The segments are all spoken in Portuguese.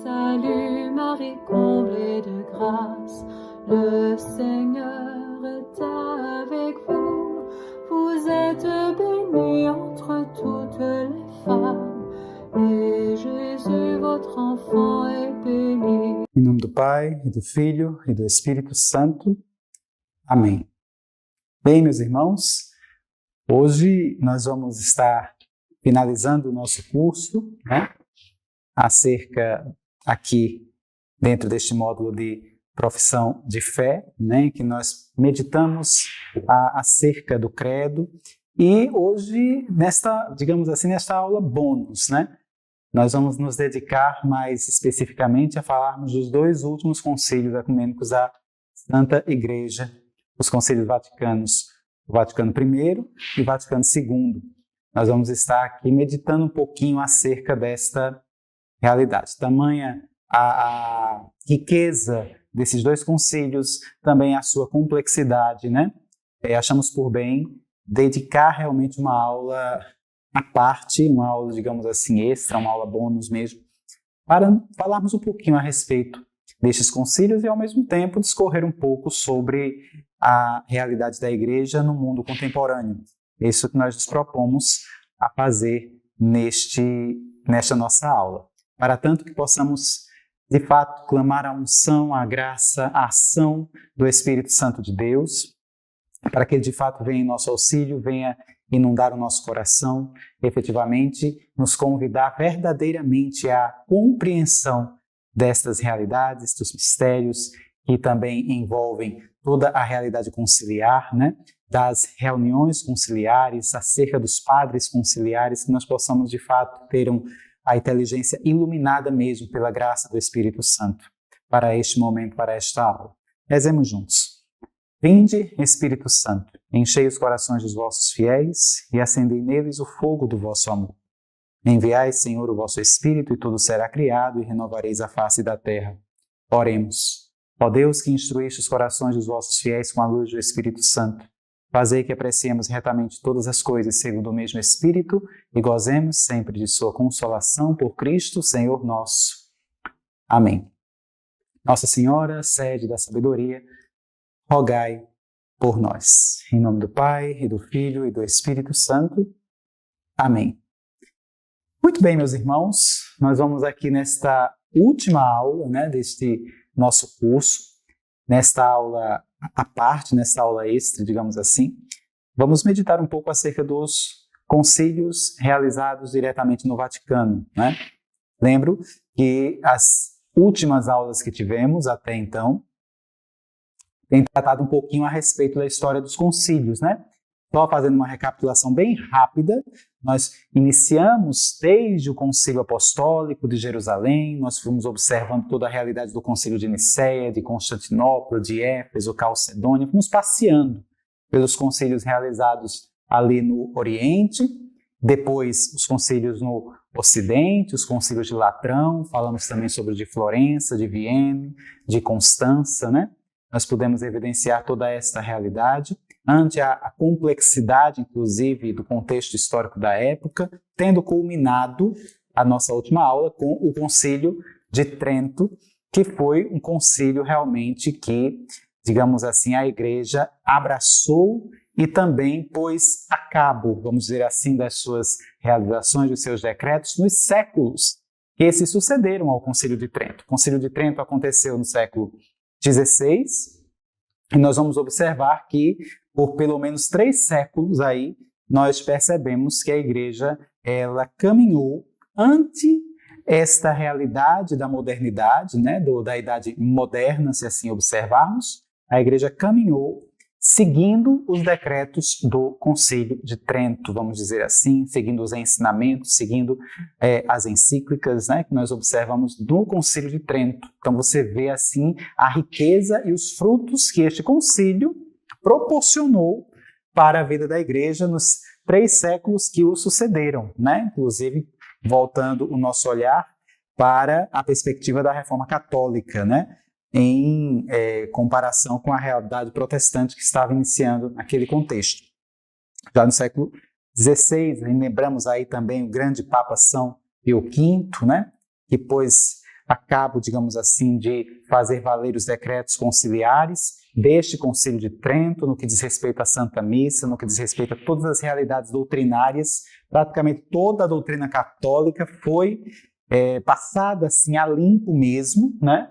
Salut Marie, comblée de grâce, le Seigneur est avec vous. Vous êtes bénie entre toutes les femmes, et Jésus, votre enfant, est béni. Em nome do Pai, e do Filho, e do Espírito Santo. Amém. Bem, meus irmãos, hoje nós vamos estar finalizando o nosso curso, acerca aqui dentro deste módulo de profissão de fé, em que nós meditamos acerca do credo. E hoje, nesta aula bônus, nós vamos nos dedicar mais especificamente a falarmos dos dois últimos concílios ecumênicos da Santa Igreja, os concílios vaticanos, o Vaticano I e o Vaticano II. Nós vamos estar aqui meditando um pouquinho acerca desta realidade. Tamanha a riqueza desses dois concílios, também a sua complexidade, achamos por bem dedicar realmente uma aula à parte, uma aula, digamos assim, extra, uma aula bônus mesmo, para falarmos um pouquinho a respeito destes concílios e, ao mesmo tempo, discorrer um pouco sobre a realidade da Igreja no mundo contemporâneo. Isso que nós nos propomos a fazer nesta nossa aula. Para tanto que possamos, de fato, clamar a unção, a graça, a ação do Espírito Santo de Deus, para que ele, de fato, venha em nosso auxílio, venha inundar o nosso coração, efetivamente nos convidar verdadeiramente à compreensão destas realidades, dos mistérios que também envolvem toda a realidade conciliar, das reuniões conciliares, acerca dos padres conciliares, que nós possamos, de fato, ter a inteligência iluminada mesmo pela graça do Espírito Santo para este momento, para esta aula. Rezemos juntos. Vinde, Espírito Santo, enchei os corações dos vossos fiéis e acendei neles o fogo do vosso amor. Enviai, Senhor, o vosso Espírito e tudo será criado e renovareis a face da terra. Oremos. Ó Deus, que instruíste os corações dos vossos fiéis com a luz do Espírito Santo, fazei que apreciemos retamente todas as coisas segundo o mesmo Espírito e gozemos sempre de sua consolação por Cristo, Senhor nosso. Amém. Nossa Senhora, sede da sabedoria, rogai por nós. Em nome do Pai, e do Filho, e do Espírito Santo. Amém. Muito bem, meus irmãos, nós vamos aqui nesta última aula, deste nosso curso, nesta aula à parte, nesta aula extra, digamos assim, vamos meditar um pouco acerca dos concílios realizados diretamente no Vaticano, Lembro que as últimas aulas que tivemos até então têm tratado um pouquinho a respeito da história dos concílios, Só fazendo uma recapitulação bem rápida, nós iniciamos desde o Concílio Apostólico de Jerusalém, nós fomos observando toda a realidade do Concílio de Nicéia, de Constantinopla, de Éfeso, Calcedônia, fomos passeando pelos concílios realizados ali no Oriente, depois os concílios no Ocidente, os concílios de Latrão, falamos também sobre o de Florença, de Viena, de Constança, Nós pudemos evidenciar toda esta realidade ante a complexidade, inclusive, do contexto histórico da época, tendo culminado a nossa última aula com o Concílio de Trento, que foi um concílio realmente que, digamos assim, a Igreja abraçou e também pôs a cabo, vamos dizer assim, das suas realizações, dos seus decretos, nos séculos que se sucederam ao Concílio de Trento. O Concílio de Trento aconteceu no século XVI, e nós vamos observar que, por pelo menos 3 séculos aí, nós percebemos que a Igreja, ela caminhou ante esta realidade da modernidade, da Idade Moderna, se assim observarmos. A Igreja caminhou seguindo os decretos do Concílio de Trento, vamos dizer assim, seguindo os ensinamentos, seguindo as encíclicas, que nós observamos do Concílio de Trento. Então você vê assim a riqueza e os frutos que este concílio proporcionou para a vida da Igreja nos 3 séculos que o sucederam, Inclusive, voltando o nosso olhar para a perspectiva da Reforma Católica, em comparação com a realidade protestante que estava iniciando naquele contexto. Já no século XVI, lembramos aí também o grande Papa São Pio V, que pôs a cabo, digamos assim, de fazer valer os decretos conciliares deste Concílio de Trento, no que diz respeito à Santa Missa, no que diz respeito a todas as realidades doutrinárias. Praticamente toda a doutrina católica foi passada assim a limpo mesmo, né,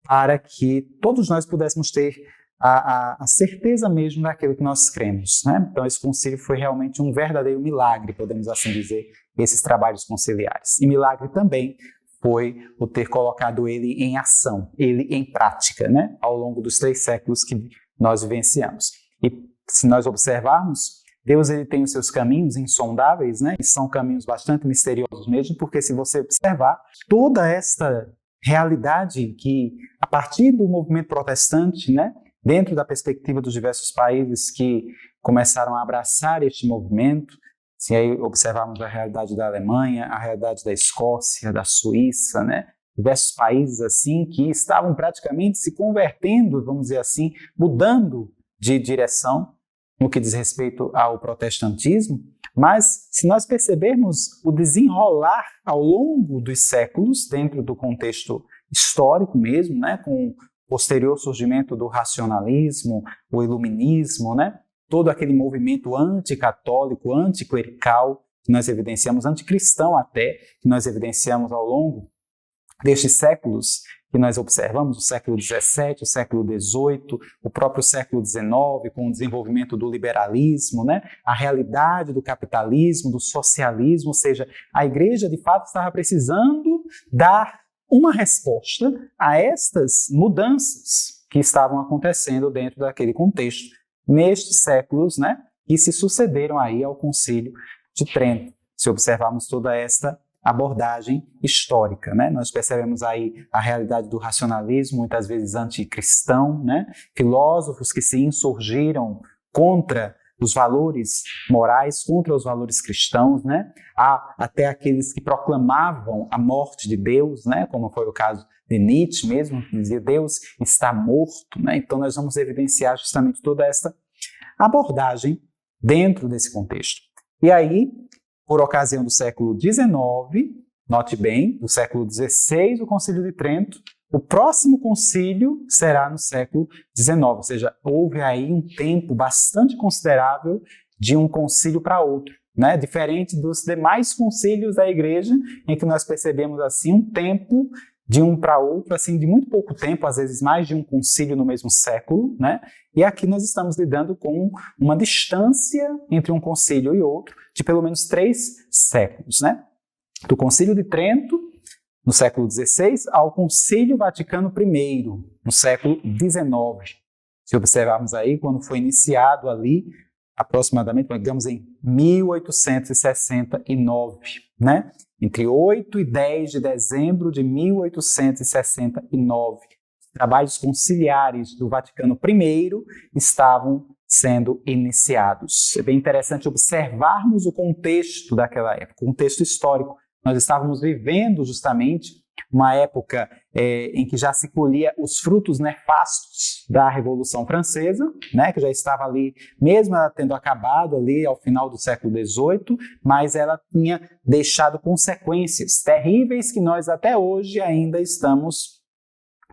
para que todos nós pudéssemos ter a certeza mesmo daquilo que nós cremos, né? Então esse concílio foi realmente um verdadeiro milagre, podemos assim dizer, esses trabalhos conciliares. E milagre também foi o ter colocado ele em ação, ele em prática, né? Ao longo dos 3 séculos que nós vivenciamos. E se nós observarmos, Deus ele tem os seus caminhos insondáveis, né? E são caminhos bastante misteriosos mesmo, porque se você observar toda esta realidade que, a partir do movimento protestante, né, dentro da perspectiva dos diversos países que começaram a abraçar este movimento, se aí observarmos a realidade da Alemanha, a realidade da Escócia, da Suíça, né, diversos países assim que estavam praticamente se convertendo, vamos dizer assim, mudando de direção no que diz respeito ao protestantismo, mas se nós percebermos o desenrolar ao longo dos séculos, dentro do contexto histórico mesmo, né, com o posterior surgimento do racionalismo, o iluminismo, né, todo aquele movimento anticatólico, anticlerical, que nós evidenciamos, anticristão até, que nós evidenciamos ao longo destes séculos, que nós observamos, o século XVII, o século XVIII, o próprio século XIX, com o desenvolvimento do liberalismo, né? A realidade do capitalismo, do socialismo, ou seja, a igreja de fato estava precisando dar uma resposta a estas mudanças que estavam acontecendo dentro daquele contexto, nestes séculos, né? Que se sucederam aí ao Concílio de Trento, se observarmos toda esta abordagem histórica, né? Nós percebemos aí a realidade do racionalismo, muitas vezes anticristão, né? Filósofos que se insurgiram contra os valores morais, contra os valores cristãos, né? Há até aqueles que proclamavam a morte de Deus, né? Como foi o caso de Nietzsche mesmo, que dizia Deus está morto, né? Então nós vamos evidenciar justamente toda essa abordagem dentro desse contexto. E aí, por ocasião do século XIX, note bem, do século XVI, o Concílio de Trento, o próximo concílio será no século XIX, ou seja, houve aí um tempo bastante considerável de um concílio para outro, né? Diferente dos demais concílios da Igreja, em que nós percebemos assim um tempo de um para outro, assim, de muito pouco tempo, às vezes mais de um concílio no mesmo século, né? E aqui nós estamos lidando com uma distância entre um concílio e outro de pelo menos 3 séculos, né? Do Concílio de Trento, no século XVI, ao Concílio Vaticano I, no século XIX. Se observarmos aí, quando foi iniciado ali, aproximadamente, digamos, em 1869, né? Entre 8 e 10 de dezembro de 1869. Os trabalhos conciliares do Vaticano I estavam sendo iniciados. É bem interessante observarmos o contexto daquela época, o contexto histórico. Nós estávamos vivendo justamente uma época em que já se colhia os frutos nefastos da Revolução Francesa, né, que já estava ali, mesmo ela tendo acabado ali ao final do século XVIII, mas ela tinha deixado consequências terríveis que nós até hoje ainda estamos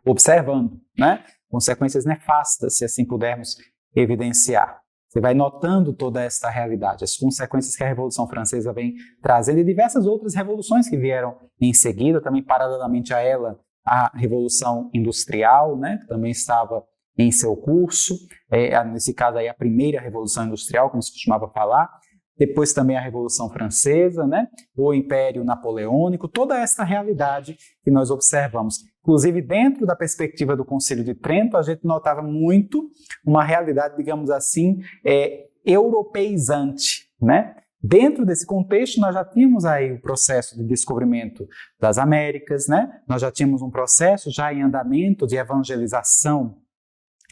observando, né? Consequências nefastas, se assim pudermos evidenciar. Você vai notando toda esta realidade, as consequências que a Revolução Francesa vem trazendo e diversas outras revoluções que vieram em seguida, também paralelamente a ela, a Revolução Industrial, né, que também estava em seu curso, nesse caso aí a primeira Revolução Industrial, como se costumava falar, depois também a Revolução Francesa, né, o Império Napoleônico, toda esta realidade que nós observamos. Inclusive, dentro da perspectiva do Concílio de Trento, a gente notava muito uma realidade, digamos assim, europeizante, né? Dentro desse contexto, nós já tínhamos aí o processo de descobrimento das Américas, né? Nós já tínhamos um processo já em andamento de evangelização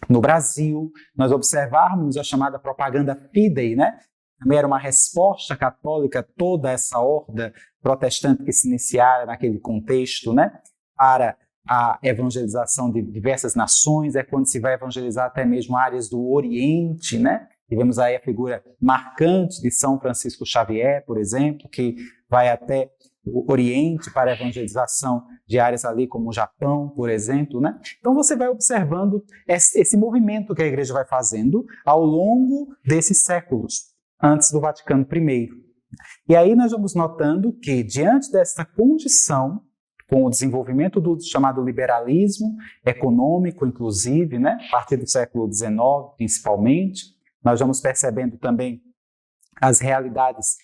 no Brasil. Nós observávamos a chamada propaganda fidei, né? Também era uma resposta católica a toda essa horda protestante que se iniciara naquele contexto, né? Para a evangelização de diversas nações, é quando se vai evangelizar até mesmo áreas do Oriente, né? Tivemos aí a figura marcante de São Francisco Xavier, por exemplo, que vai até o Oriente para a evangelização de áreas ali como o Japão, por exemplo, né? Então você vai observando esse movimento que a igreja vai fazendo ao longo desses séculos, antes do Vaticano I. E aí nós vamos notando que, diante dessa condição, com o desenvolvimento do chamado liberalismo econômico, inclusive, né, a partir do século XIX, principalmente, nós vamos percebendo também as realidades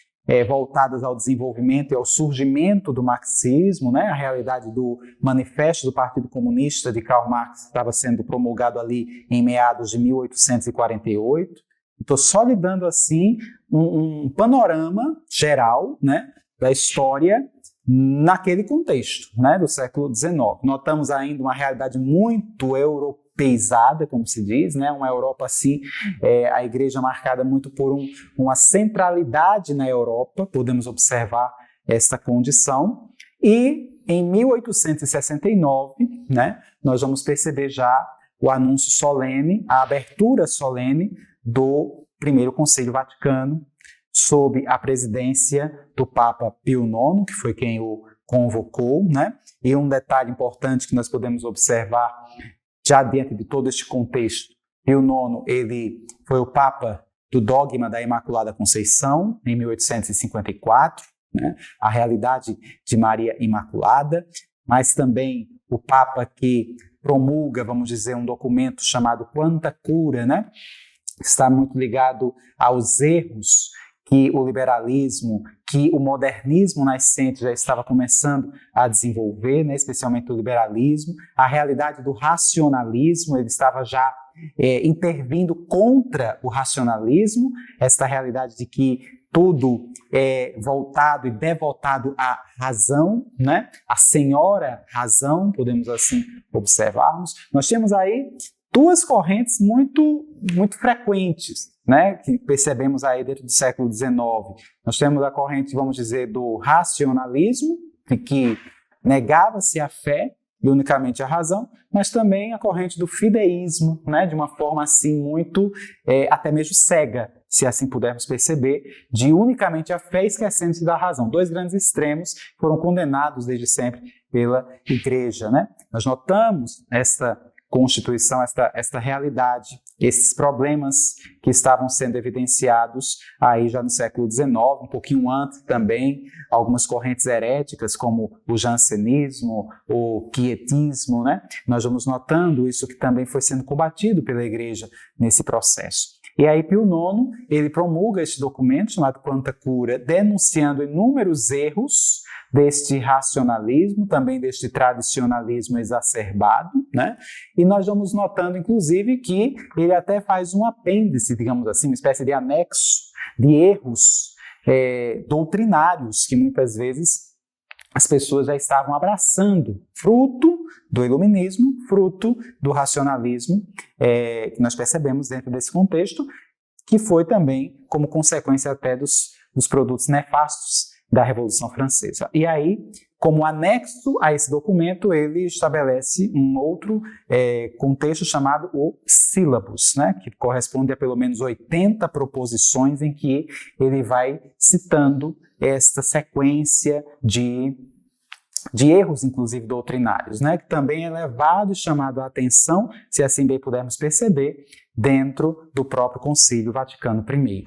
voltadas ao desenvolvimento e ao surgimento do marxismo, né, a realidade do manifesto do Partido Comunista de Karl Marx estava sendo promulgado ali em meados de 1848. Estou só lhe dando assim um panorama geral, né, da história naquele contexto, né, do século XIX. Notamos ainda uma realidade muito europeizada, como se diz, né, uma Europa assim, a igreja marcada muito por uma centralidade na Europa, podemos observar essa condição. E em 1869, né, nós vamos perceber já o anúncio solene, a abertura solene do Primeiro Concílio Vaticano, sob a presidência do Papa Pio IX, que foi quem o convocou, né? E um detalhe importante que nós podemos observar, já dentro de todo este contexto, Pio IX, ele foi o Papa do dogma da Imaculada Conceição, em 1854, né? A realidade de Maria Imaculada, mas também o Papa que promulga, vamos dizer, um documento chamado Quanta Cura, né? Está muito ligado aos erros que o liberalismo, que o modernismo nascente já estava começando a desenvolver, né, especialmente o liberalismo, a realidade do racionalismo, ele estava já intervindo contra o racionalismo, essa realidade de que tudo é voltado e devotado à razão, né, a senhora razão, podemos assim observarmos. Nós temos aí duas correntes muito frequentes, né, que percebemos aí dentro do século XIX. Nós temos a corrente, vamos dizer, do racionalismo, que negava-se a fé e unicamente a razão, mas também a corrente do fideísmo, né, de uma forma assim muito, até mesmo cega, se assim pudermos perceber, de unicamente a fé esquecendo-se da razão. Dois grandes extremos foram condenados desde sempre pela Igreja, né? Nós notamos esta constituição, esta realidade, esses problemas que estavam sendo evidenciados aí já no século XIX, um pouquinho antes também, algumas correntes heréticas como o jansenismo, o quietismo, né? Nós vamos notando isso que também foi sendo combatido pela Igreja nesse processo. E aí Pio IX, ele promulga este documento chamado Quanta Cura, denunciando inúmeros erros deste racionalismo, também deste tradicionalismo exacerbado, né? E nós vamos notando, inclusive, que ele até faz um apêndice, digamos assim, uma espécie de anexo de erros doutrinários que muitas vezes as pessoas já estavam abraçando, fruto do iluminismo, fruto do racionalismo, que nós percebemos dentro desse contexto, que foi também como consequência até dos produtos nefastos da Revolução Francesa. E aí, como anexo a esse documento, ele estabelece um outro contexto chamado o Sílabus, né, que corresponde a pelo menos 80 proposições em que ele vai citando esta sequência de erros, inclusive doutrinários, né, que também é levado e chamado a atenção, se assim bem pudermos perceber, dentro do próprio Concílio Vaticano I.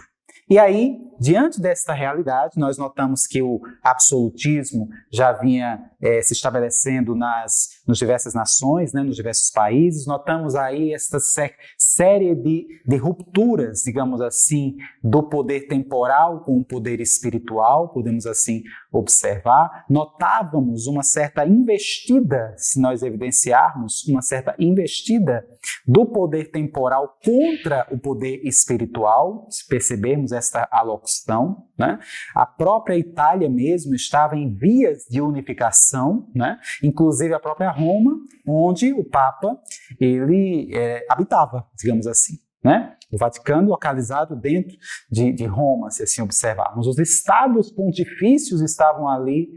E aí, diante desta realidade, nós notamos que o absolutismo já vinha se estabelecendo nas diversas nações, né, nos diversos países. Notamos aí esta série de rupturas, digamos assim, do poder temporal com o poder espiritual, podemos assim observar. Notávamos uma certa investida, se nós evidenciarmos, uma certa investida do poder temporal contra o poder espiritual, se percebermos esta alocução, né? A própria Itália mesmo estava em vias de unificação, né? Inclusive a própria Roma, onde o Papa ele habitava, digamos assim, né? O Vaticano localizado dentro de Roma, se assim observarmos. Os estados pontifícios estavam ali,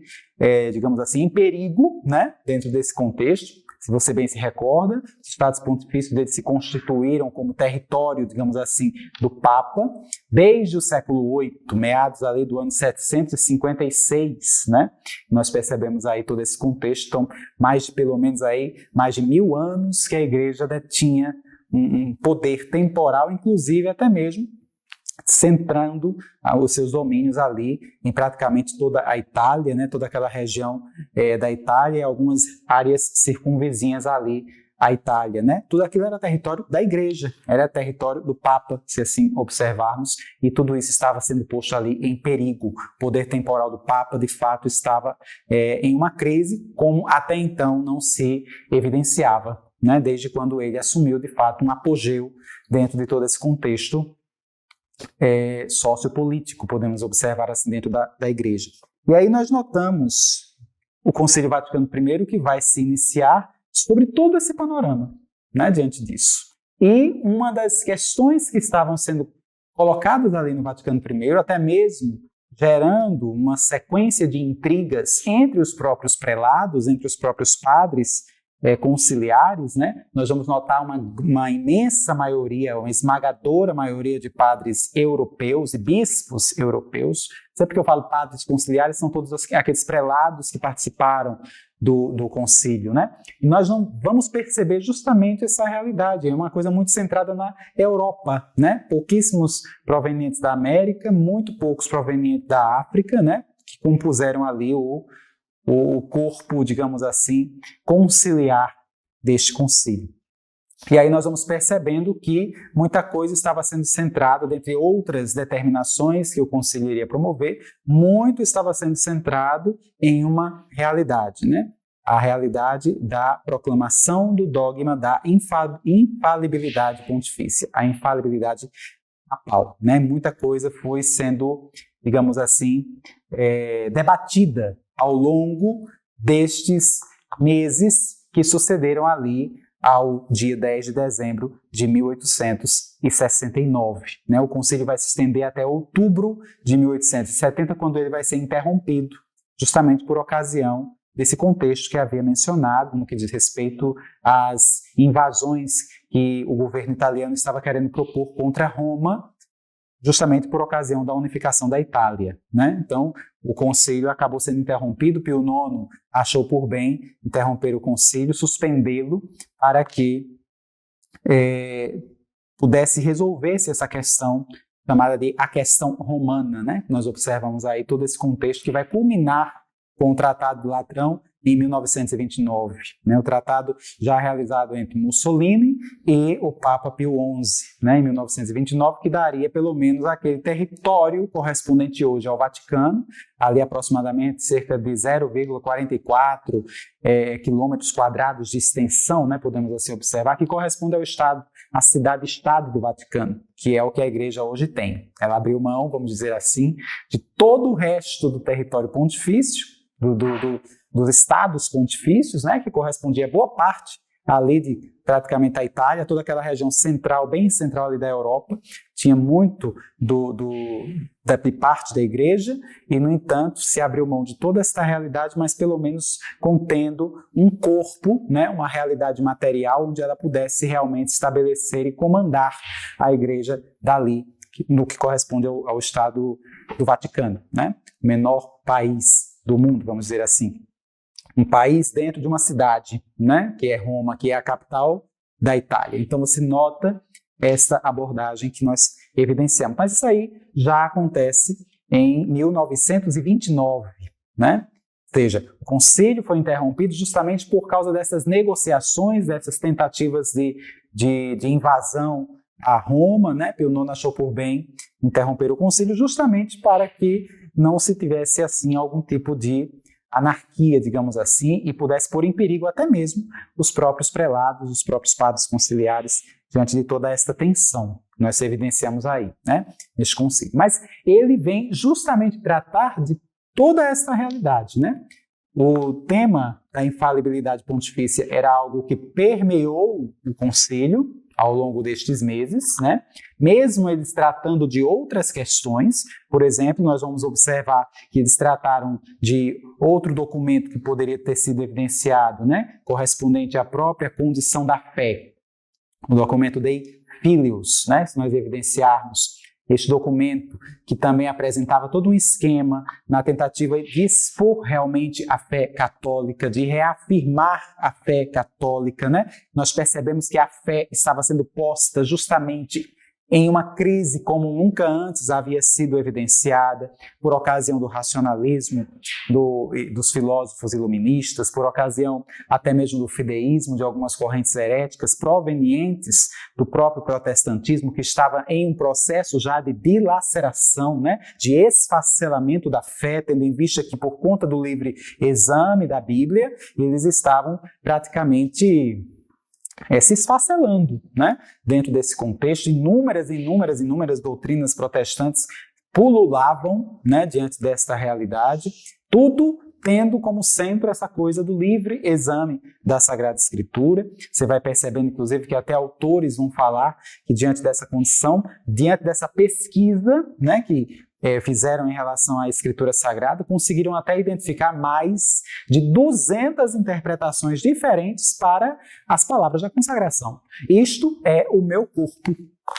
digamos assim, em perigo, né? Dentro desse contexto. se você bem se recorda, os Estados Pontifícios deles se constituíram como território, digamos assim, do Papa, desde o século VIII, meados ali do ano 756, né? Nós percebemos aí todo esse contexto, então, pelo menos aí, mais de 1000 anos que a Igreja detinha um poder temporal, inclusive até mesmo centrando os seus domínios ali em praticamente toda a Itália, né, toda aquela região da Itália e algumas áreas circunvizinhas ali à Itália, né? Tudo aquilo era território da Igreja, era território do Papa, se assim observarmos, e tudo isso estava sendo posto ali em perigo. O poder temporal do Papa, de fato, estava em uma crise, como até então não se evidenciava, né? Desde quando ele assumiu, de fato, um apogeu dentro de todo esse contexto sociopolítico, podemos observar assim dentro da Igreja. E aí nós notamos o Concílio Vaticano I que vai se iniciar sobre todo esse panorama, né, diante disso. E uma das questões que estavam sendo colocadas ali no Vaticano I, até mesmo gerando uma sequência de intrigas entre os próprios prelados, entre os próprios padres conciliares, né? Nós vamos notar uma imensa maioria, uma esmagadora maioria de padres europeus e bispos europeus. Sempre que eu falo padres conciliares, são todos aqueles prelados que participaram do concílio, né? E nós não vamos perceber justamente essa realidade, é uma coisa muito centrada na Europa, né? Pouquíssimos provenientes da América, muito poucos provenientes da África, né? Que compuseram ali o corpo, digamos assim, conciliar deste concílio. E aí nós vamos percebendo que muita coisa estava sendo centrada, dentre outras determinações que o concílio iria promover, muito estava sendo centrado em uma realidade, né? A realidade da proclamação do dogma da infalibilidade pontifícia, a infalibilidade papal, né? Muita coisa foi sendo, digamos assim, debatida ao longo destes meses que sucederam ali ao dia 10 de dezembro de 1869. Né? O concílio vai se estender até outubro de 1870, quando ele vai ser interrompido, justamente por ocasião desse contexto que havia mencionado, no que diz respeito às invasões que o governo italiano estava querendo propor contra Roma, justamente por ocasião da unificação da Itália, né? Então, o concílio acabou sendo interrompido, Pio IX achou por bem interromper o concílio, suspendê-lo, para que pudesse resolver-se essa questão chamada de a questão romana, né? Nós observamos aí todo esse contexto que vai culminar com o Tratado do Latrão em 1929, né? O tratado já realizado entre Mussolini e o Papa Pio XI, né? Em 1929, que daria pelo menos aquele território correspondente hoje ao Vaticano, ali aproximadamente cerca de 0,44 quilômetros quadrados de extensão, né? Podemos assim observar, que corresponde ao Estado, à cidade-estado do Vaticano, que é o que a Igreja hoje tem. Ela abriu mão, vamos dizer assim, de todo o resto do território pontifício, dos estados pontifícios, né, que correspondia a boa parte ali de praticamente a Itália, toda aquela região central, bem central ali da Europa, tinha muito de parte da Igreja e, no entanto, se abriu mão de toda esta realidade, mas pelo menos contendo um corpo, né, uma realidade material onde ela pudesse realmente estabelecer e comandar a Igreja dali, no que corresponde ao Estado do Vaticano, né, o menor país do mundo, vamos dizer assim. Um país dentro de uma cidade, né, que é Roma, que é a capital da Itália. Então você nota essa abordagem que nós evidenciamos. Mas isso aí já acontece em 1929, né? Ou seja, o concílio foi interrompido justamente por causa dessas negociações, dessas tentativas de invasão a Roma, né? Pio IX achou por bem interromper o concílio justamente para que não se tivesse assim algum tipo de anarquia, digamos assim, e pudesse pôr em perigo até mesmo os próprios prelados, os próprios padres conciliares, diante de toda esta tensão que nós evidenciamos aí, né, neste concílio. Mas ele vem justamente tratar de toda esta realidade, né? O tema da infalibilidade pontifícia era algo que permeou o concílio, ao longo destes meses, né? Mesmo eles tratando de outras questões. Por exemplo, nós vamos observar que eles trataram de outro documento que poderia ter sido evidenciado, né? Correspondente à própria condição da fé, o documento Dei Filius, né? Se nós evidenciarmos este documento, que também apresentava todo um esquema na tentativa de expor realmente a fé católica, de reafirmar a fé católica, né? Nós percebemos que a fé estava sendo posta justamente em uma crise como nunca antes havia sido evidenciada, por ocasião do racionalismo dos filósofos iluministas, por ocasião até mesmo do fideísmo de algumas correntes heréticas provenientes do próprio protestantismo, que estava em um processo já de dilaceração, né, de esfacelamento da fé, tendo em vista que, por conta do livre exame da Bíblia, eles estavam praticamente se esfacelando, né? Dentro desse contexto, inúmeras doutrinas protestantes pululavam, né, diante desta realidade, tudo tendo como centro essa coisa do livre exame da Sagrada Escritura. Você vai percebendo, inclusive, que até autores vão falar que diante dessa condição, diante dessa pesquisa, né, que fizeram em relação à Escritura Sagrada, conseguiram até identificar mais de 200 interpretações diferentes para as palavras da consagração. Isto é o meu corpo,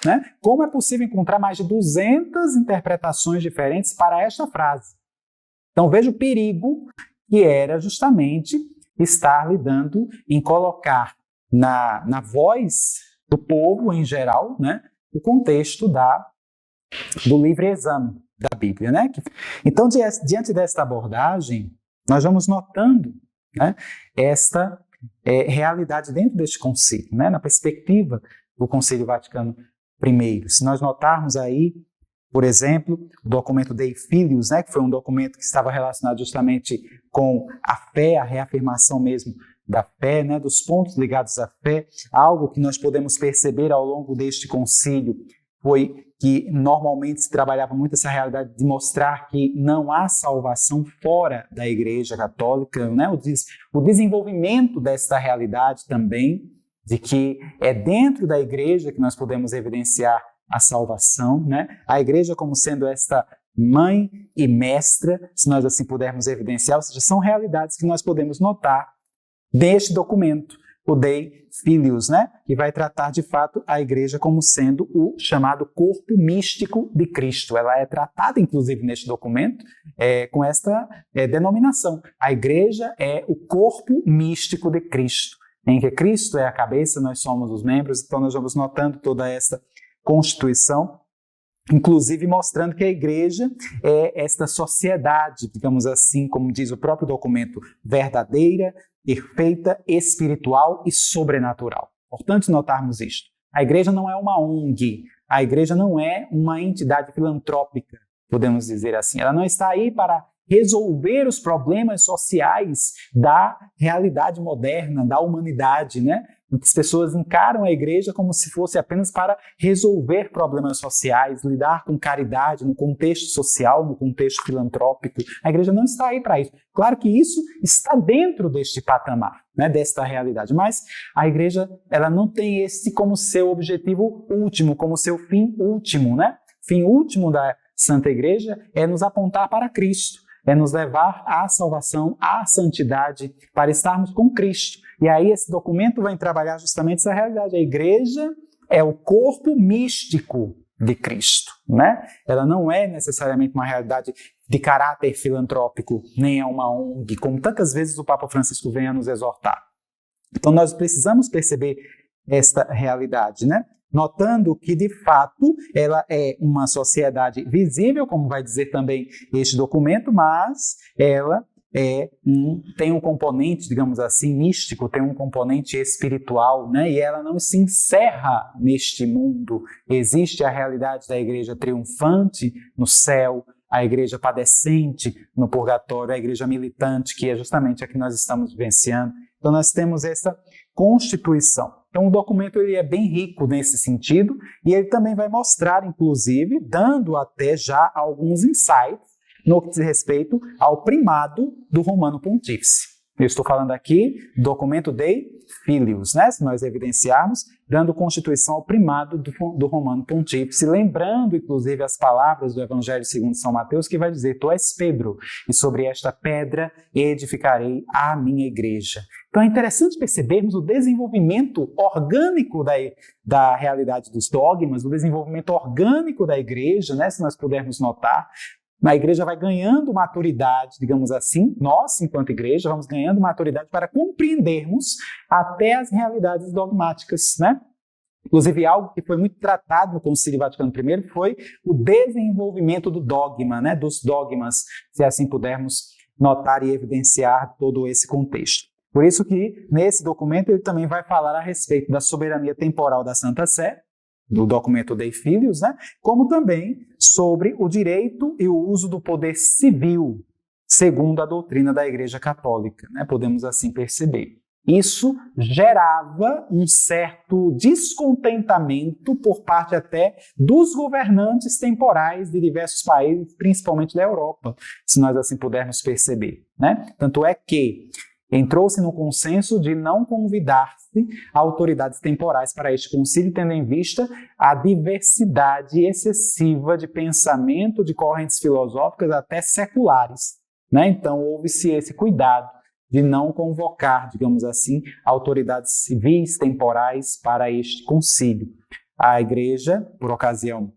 né? Como é possível encontrar mais de 200 interpretações diferentes para esta frase? Então veja o perigo que era justamente estar lidando em colocar na voz do povo em geral, né, o contexto do livre exame da Bíblia, né? Então, diante desta abordagem, nós vamos notando, né, esta realidade dentro deste concílio, né, na perspectiva do Concílio Vaticano I. Se nós notarmos aí, por exemplo, o documento Dei Filius, né, que foi um documento que estava relacionado justamente com a fé, a reafirmação mesmo da fé, né, dos pontos ligados à fé, algo que nós podemos perceber ao longo deste concílio foi que normalmente se trabalhava muito essa realidade de mostrar que não há salvação fora da Igreja Católica, né? O desenvolvimento desta realidade também, de que é dentro da Igreja que nós podemos evidenciar a salvação, né? A Igreja como sendo esta mãe e mestra, se nós assim pudermos evidenciar, ou seja, são realidades que nós podemos notar deste documento, o Dei Filius, né? Que vai tratar de fato a Igreja como sendo o chamado corpo místico de Cristo. Ela é tratada, inclusive, neste documento com esta denominação. A Igreja é o corpo místico de Cristo, em que Cristo é a cabeça, nós somos os membros. Então nós vamos notando toda essa constituição, inclusive mostrando que a Igreja é esta sociedade, digamos assim, como diz o próprio documento, verdadeira, perfeita, espiritual e sobrenatural. Importante notarmos isto. A Igreja não é uma ONG, a Igreja não é uma entidade filantrópica, podemos dizer assim. Ela não está aí para resolver os problemas sociais da realidade moderna, da humanidade, né? As pessoas encaram a Igreja como se fosse apenas para resolver problemas sociais, lidar com caridade no contexto social, no contexto filantrópico. A Igreja não está aí para isso. Claro que isso está dentro deste patamar, né, desta realidade, mas a Igreja ela não tem esse como seu objetivo último, como seu fim último, né? Fim último da Santa Igreja é nos apontar para Cristo, é nos levar à salvação, à santidade, para estarmos com Cristo. E aí esse documento vai trabalhar justamente essa realidade. A Igreja é o corpo místico de Cristo, né? Ela não é necessariamente uma realidade de caráter filantrópico, nem é uma ONG, como tantas vezes o Papa Francisco vem a nos exortar. Então nós precisamos perceber esta realidade, né? Notando que, de fato, ela é uma sociedade visível, como vai dizer também este documento, mas ela tem um componente, digamos assim, místico, tem um componente espiritual, né? E ela não se encerra neste mundo. Existe a realidade da Igreja triunfante no céu, a Igreja padecente no purgatório, a Igreja militante, que é justamente a que nós estamos vivenciando. Então, nós temos essa constituição. Então, o documento ele é bem rico nesse sentido e ele também vai mostrar, inclusive, dando até já alguns insights no que diz respeito ao primado do Romano Pontífice. Eu estou falando aqui do documento Dei Filius, né? Se nós evidenciarmos, dando constituição ao primado do Romano Pontífice, lembrando, inclusive, as palavras do Evangelho segundo São Mateus, que vai dizer: Tu és Pedro, e sobre esta pedra edificarei a minha igreja. Então é interessante percebermos o desenvolvimento orgânico da realidade dos dogmas, o desenvolvimento orgânico da igreja, né? Se nós pudermos notar. A igreja vai ganhando maturidade, digamos assim, nós, enquanto igreja, vamos ganhando maturidade para compreendermos até as realidades dogmáticas, né? Inclusive, algo que foi muito tratado no Concílio Vaticano I foi o desenvolvimento do dogma, né? Dos dogmas, se assim pudermos notar e evidenciar todo esse contexto. Por isso que, nesse documento, ele também vai falar a respeito da soberania temporal da Santa Sé, do documento Dei Filius, né? Como também sobre o direito e o uso do poder civil, segundo a doutrina da Igreja Católica, né? Podemos assim perceber. Isso gerava um certo descontentamento por parte até dos governantes temporais de diversos países, principalmente da Europa, se nós assim pudermos perceber, né? Tanto é que entrou-se no consenso de não convidar-se autoridades temporais para este concílio, tendo em vista a diversidade excessiva de pensamento, de correntes filosóficas até seculares, né? Então, houve-se esse cuidado de não convocar, digamos assim, autoridades civis temporais para este concílio. A Igreja, por ocasião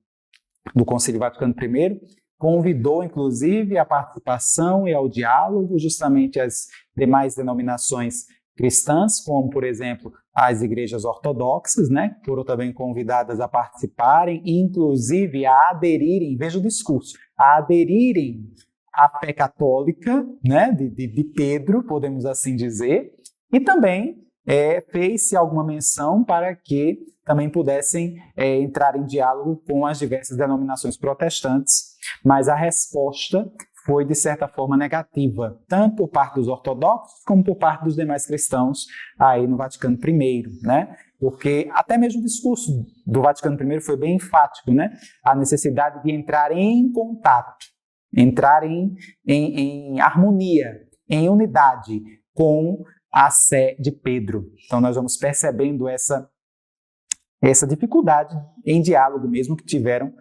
do Concílio Vaticano I, convidou, inclusive, a participação e ao diálogo justamente as demais denominações cristãs, como, por exemplo, as igrejas ortodoxas, né, que foram também convidadas a participarem, inclusive a aderirem, veja o discurso, a aderirem à fé católica, né, de Pedro, podemos assim dizer, e também fez-se alguma menção para que também pudessem entrar em diálogo com as diversas denominações protestantes, mas a resposta foi, de certa forma, negativa, tanto por parte dos ortodoxos como por parte dos demais cristãos aí no Vaticano I, né? Porque até mesmo o discurso do Vaticano I foi bem enfático, né? A necessidade de entrar em contato, entrar em harmonia, em unidade com a sé de Pedro. Então nós vamos percebendo essa dificuldade em diálogo mesmo que tiveram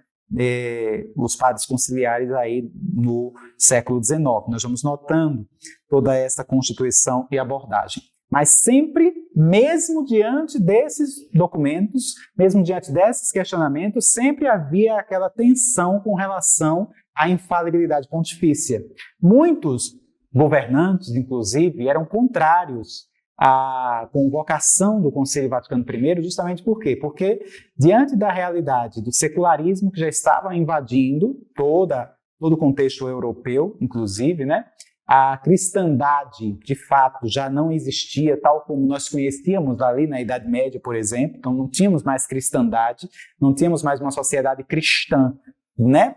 os padres conciliares aí no século XIX. Nós vamos notando toda essa constituição e abordagem. Mas sempre, mesmo diante desses documentos, mesmo diante desses questionamentos, sempre havia aquela tensão com relação à infalibilidade pontifícia. Muitos governantes, inclusive, eram contrários à convocação do Concílio Vaticano I, justamente por quê? Porque, diante da realidade do secularismo que já estava invadindo todo o contexto europeu, inclusive, né? A cristandade, de fato, já não existia, tal como nós conhecíamos ali na Idade Média, por exemplo. Então, não tínhamos mais cristandade, não tínhamos mais uma sociedade cristã, né,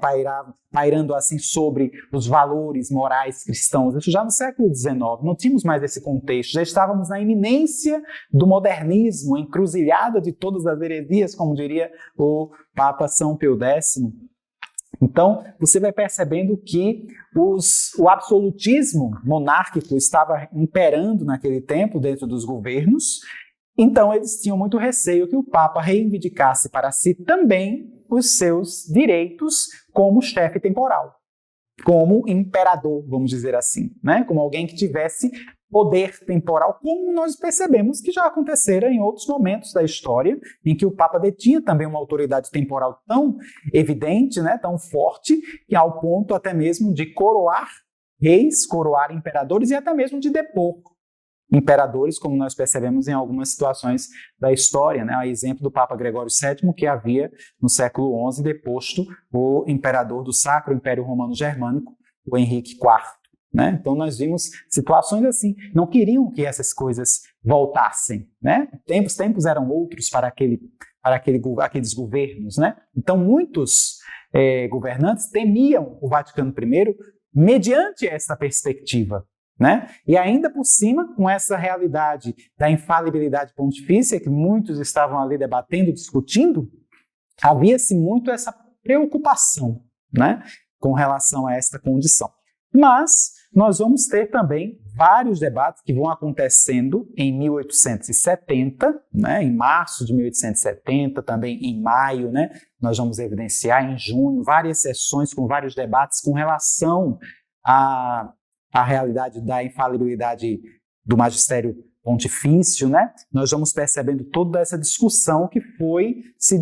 pairando assim sobre os valores morais cristãos. Isso já no século XIX, não tínhamos mais esse contexto, já estávamos na iminência do modernismo, encruzilhada de todas as heresias, como diria o Papa São Pio X. Então, você vai percebendo que o absolutismo monárquico estava imperando naquele tempo dentro dos governos, então eles tinham muito receio que o Papa reivindicasse para si também os seus direitos como chefe temporal, como imperador, vamos dizer assim, né? Como alguém que tivesse poder temporal, como nós percebemos que já acontecera em outros momentos da história, em que o Papa detinha também uma autoridade temporal tão evidente, né, tão forte, que ao ponto até mesmo de coroar reis, coroar imperadores e até mesmo de depor imperadores, como nós percebemos em algumas situações da história, né? A exemplo do Papa Gregório VII, que havia, no século XI, deposto o imperador do Sacro Império Romano Germânico, o Henrique IV. Né? Então nós vimos situações assim, não queriam que essas coisas voltassem, né? Tempos eram outros para aqueles governos, né? Então muitos governantes temiam o Vaticano I mediante essa perspectiva, né? E ainda por cima, com essa realidade da infalibilidade pontifícia, que muitos estavam ali debatendo, discutindo, havia-se muito essa preocupação, né, com relação a esta condição. Mas nós vamos ter também vários debates que vão acontecendo em 1870, né, em março de 1870, também em maio, né, nós vamos evidenciar em junho várias sessões com vários debates com relação à realidade da infalibilidade do magistério pontifício, né? Nós vamos percebendo toda essa discussão que foi se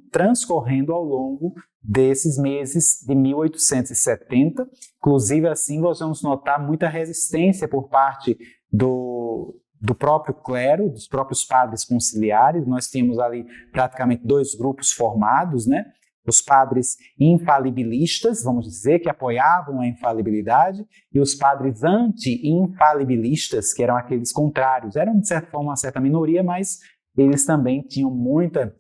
transcorrendo ao longo desses meses de 1870. Inclusive, assim, nós vamos notar muita resistência por parte do próprio clero, dos próprios padres conciliares. Nós tínhamos ali praticamente dois grupos formados, né? Os padres infalibilistas, vamos dizer, que apoiavam a infalibilidade, e os padres anti-infalibilistas, que eram aqueles contrários. Eram, de certa forma, uma certa minoria, mas eles também tinham muita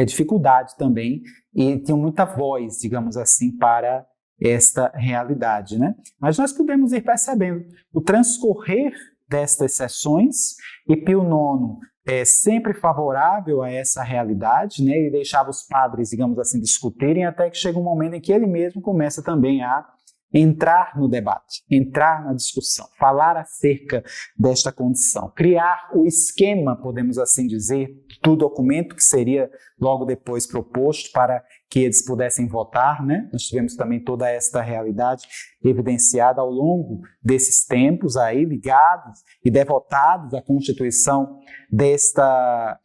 dificuldade também e tinham muita voz, digamos assim, para esta realidade, né? Mas nós podemos ir percebendo o transcorrer destas sessões, e Pio IX é sempre favorável a essa realidade, né? Ele deixava os padres, digamos assim, discutirem, até que chega um momento em que ele mesmo começa também a entrar no debate, entrar na discussão, falar acerca desta condição, criar o esquema, podemos assim dizer, do documento que seria logo depois proposto para que eles pudessem votar, né? Nós tivemos também toda esta realidade evidenciada ao longo desses tempos aí, ligados e devotados à constituição desta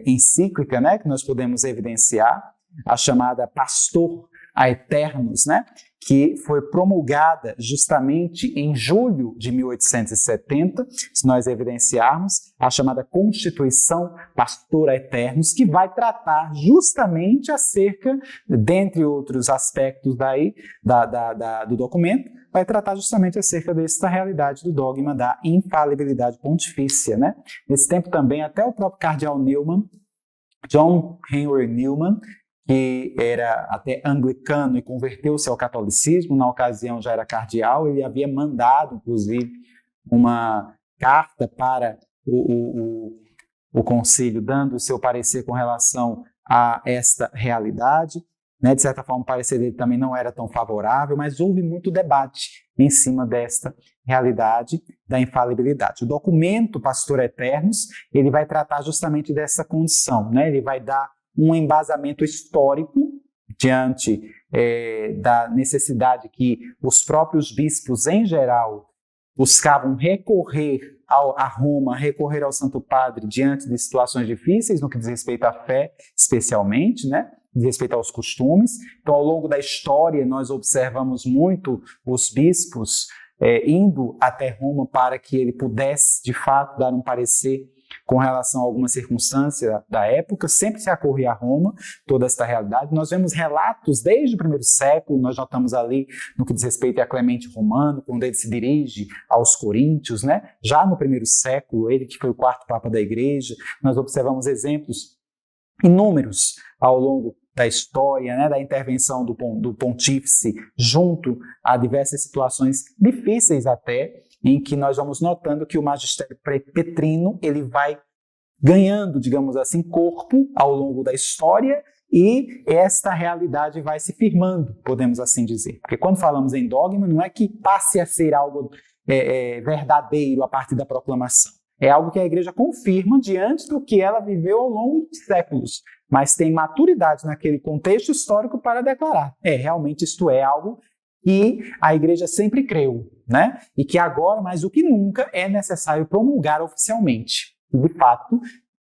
encíclica, né? Que nós podemos evidenciar, a chamada Pastor Aeternus, né? Que foi promulgada justamente em julho de 1870, se nós evidenciarmos, a chamada Constituição Pastor Aeternus, que vai tratar justamente acerca, dentre outros aspectos daí, do documento, vai tratar justamente acerca desta realidade do dogma da infalibilidade pontifícia, né? Nesse tempo também, até o próprio cardeal Newman, John Henry Newman, que era até anglicano e converteu-se ao catolicismo, na ocasião já era cardeal, ele havia mandado, inclusive, uma carta para o concílio, dando o seu parecer com relação a esta realidade, né? De certa forma, o parecer dele também não era tão favorável, mas houve muito debate em cima desta realidade da infalibilidade. O documento Pastor Aeternus, ele vai tratar justamente dessa condição, né? Ele vai dar um embasamento histórico diante da necessidade que os próprios bispos, em geral, buscavam recorrer a Roma, recorrer ao Santo Padre diante de situações difíceis, no que diz respeito à fé, especialmente, né? Diz respeito aos costumes. Então, ao longo da história, nós observamos muito os bispos indo até Roma para que ele pudesse, de fato, dar um parecer com relação a alguma circunstância da época, sempre se acorria a Roma, toda esta realidade. Nós vemos relatos desde o primeiro século, nós notamos ali no que diz respeito a Clemente Romano, quando ele se dirige aos coríntios, né? Já no primeiro século, ele que foi o quarto papa da igreja, nós observamos exemplos inúmeros ao longo da história, né, da intervenção do pontífice junto a diversas situações difíceis até, em que nós vamos notando que o magistério petrino ele vai ganhando, digamos assim, corpo ao longo da história, e esta realidade vai se firmando, podemos assim dizer. Porque quando falamos em dogma, não é que passe a ser algo verdadeiro a partir da proclamação. É algo que a igreja confirma diante do que ela viveu ao longo de séculos, mas tem maturidade naquele contexto histórico para declarar. Realmente isto é algo que a igreja sempre creu, né? E que agora, mais do que nunca, é necessário promulgar oficialmente. E, de fato,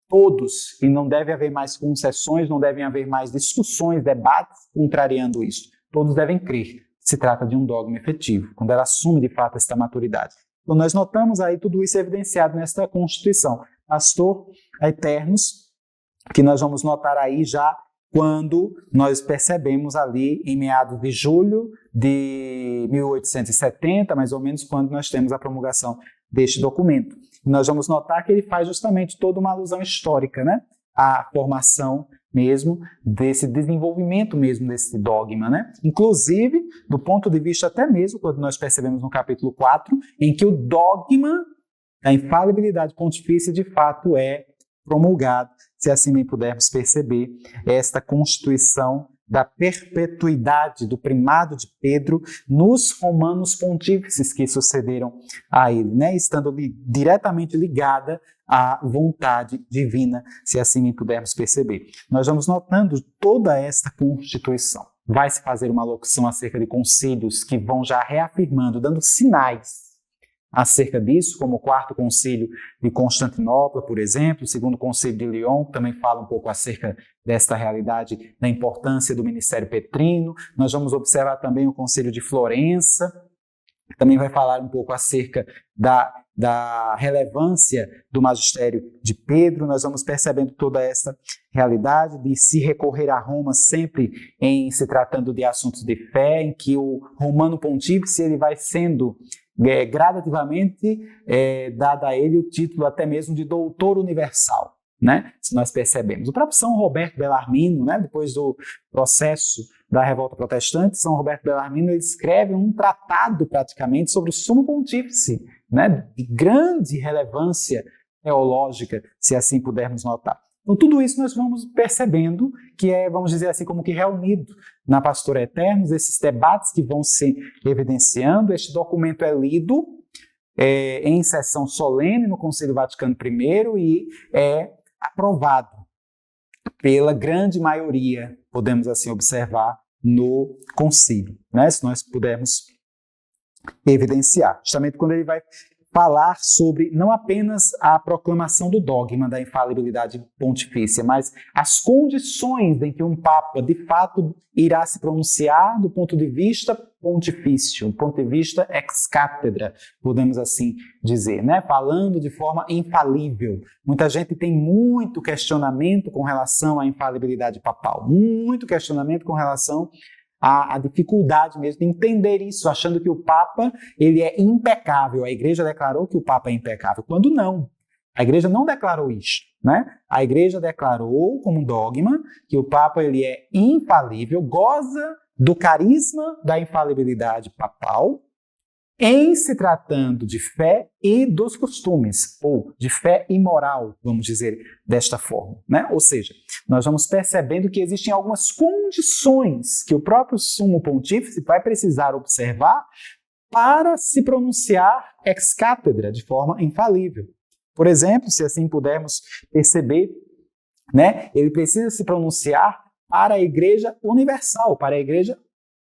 todos, e não deve haver mais concessões, não devem haver mais discussões, debates contrariando isso. Todos devem crer. Se trata de um dogma efetivo, quando ela assume, de fato, esta maturidade. Então, nós notamos aí tudo isso evidenciado nesta Constituição. Pastor Aeternus, que nós vamos notar aí já quando nós percebemos ali em meados de julho de 1870, mais ou menos, quando nós temos a promulgação deste documento. E nós vamos notar que ele faz justamente toda uma alusão histórica, né? A formação mesmo desse desenvolvimento mesmo desse dogma, né? Inclusive, do ponto de vista até mesmo, quando nós percebemos no capítulo 4, em que o dogma da infalibilidade pontifícia de fato é promulgado, se assim bem pudermos perceber, esta constituição da perpetuidade, do primado de Pedro nos romanos pontífices que sucederam a ele, né? Estando diretamente ligada à vontade divina, se assim pudermos perceber. Nós vamos notando toda esta constituição. Vai se fazer uma locução acerca de concílios que vão já reafirmando, dando sinais acerca disso, como o quarto concílio de Constantinopla, por exemplo, o segundo concílio de Lyon, que também fala um pouco acerca desta realidade, da importância do ministério petrino. Nós vamos observar também o concílio de Florença, que também vai falar um pouco acerca da relevância do magistério de Pedro. Nós vamos percebendo toda essa realidade de se recorrer a Roma sempre em se tratando de assuntos de fé, em que o romano pontífice ele vai sendo gradativamente dado a ele o título até mesmo de doutor universal, né? Se nós percebemos. O próprio São Roberto Bellarmino, né? Depois do processo da revolta protestante, São Roberto Bellarmino ele escreve um tratado praticamente sobre o sumo pontífice, né? De grande relevância teológica, se assim pudermos notar. Então, tudo isso nós vamos percebendo que vamos dizer assim, como que reunido na Pastora Eternos, esses debates que vão se evidenciando. Este documento é lido em sessão solene no Concílio Vaticano I e é aprovado pela grande maioria, podemos assim observar, no concílio, né? Se nós pudermos evidenciar. Justamente quando ele vai falar sobre não apenas a proclamação do dogma da infalibilidade pontifícia, mas as condições em que um Papa, de fato, irá se pronunciar do ponto de vista pontifício, do ponto de vista ex cátedra, podemos assim dizer, né? Falando de forma infalível. Muita gente tem muito questionamento com relação à infalibilidade papal, muito questionamento com relação a dificuldade mesmo de entender isso, achando que o Papa ele é impecável. A Igreja declarou que o Papa é impecável, quando não. A Igreja não declarou isso, né? A Igreja declarou como dogma que o Papa ele é infalível, goza do carisma da infalibilidade papal, em se tratando de fé e dos costumes, ou de fé e moral, vamos dizer desta forma, né? Ou seja, nós vamos percebendo que existem algumas condições que o próprio Sumo Pontífice vai precisar observar para se pronunciar ex cátedra, de forma infalível. Por exemplo, se assim pudermos perceber, né? Ele precisa se pronunciar para a Igreja universal, para a Igreja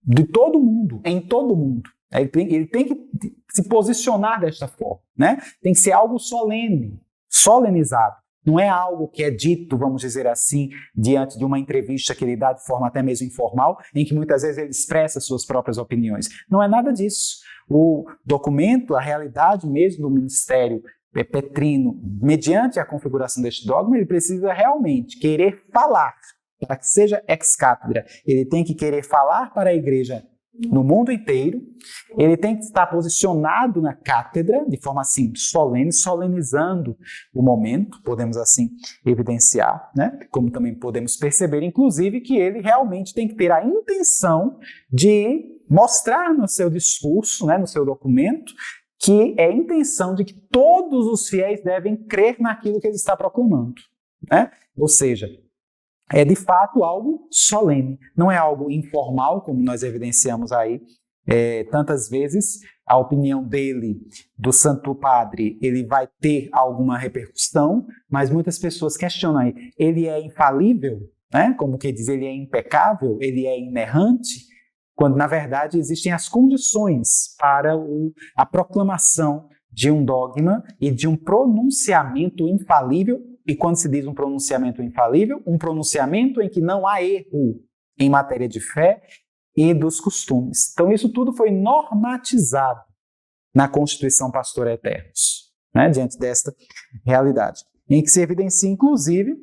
de todo mundo, em todo mundo. Ele tem que se posicionar desta forma, né? Tem que ser algo solene, solenizado. Não é algo que é dito, vamos dizer assim, diante de uma entrevista que ele dá de forma até mesmo informal, em que muitas vezes ele expressa suas próprias opiniões. Não é nada disso. O documento, a realidade mesmo do ministério petrino, mediante a configuração deste dogma, ele precisa realmente querer falar, para que seja ex cátedra. Ele tem que querer falar para a Igreja no mundo inteiro, ele tem que estar posicionado na cátedra, de forma assim, solene, solenizando o momento, podemos assim evidenciar, né? Como também podemos perceber, inclusive, que ele realmente tem que ter a intenção de mostrar no seu discurso, né, no seu documento, que é a intenção de que todos os fiéis devem crer naquilo que ele está proclamando, né? Ou seja, é de fato algo solene, não é algo informal, como nós evidenciamos aí tantas vezes. A opinião dele, do Santo Padre, ele vai ter alguma repercussão, mas muitas pessoas questionam aí, ele é infalível, né? Como que diz, ele é impecável, ele é inerrante, quando na verdade existem as condições para a proclamação de um dogma e de um pronunciamento infalível. E quando se diz um pronunciamento infalível, um pronunciamento em que não há erro em matéria de fé e dos costumes. Então isso tudo foi normatizado na Constituição Pastor Eternos, né, diante desta realidade, em que se evidencia inclusive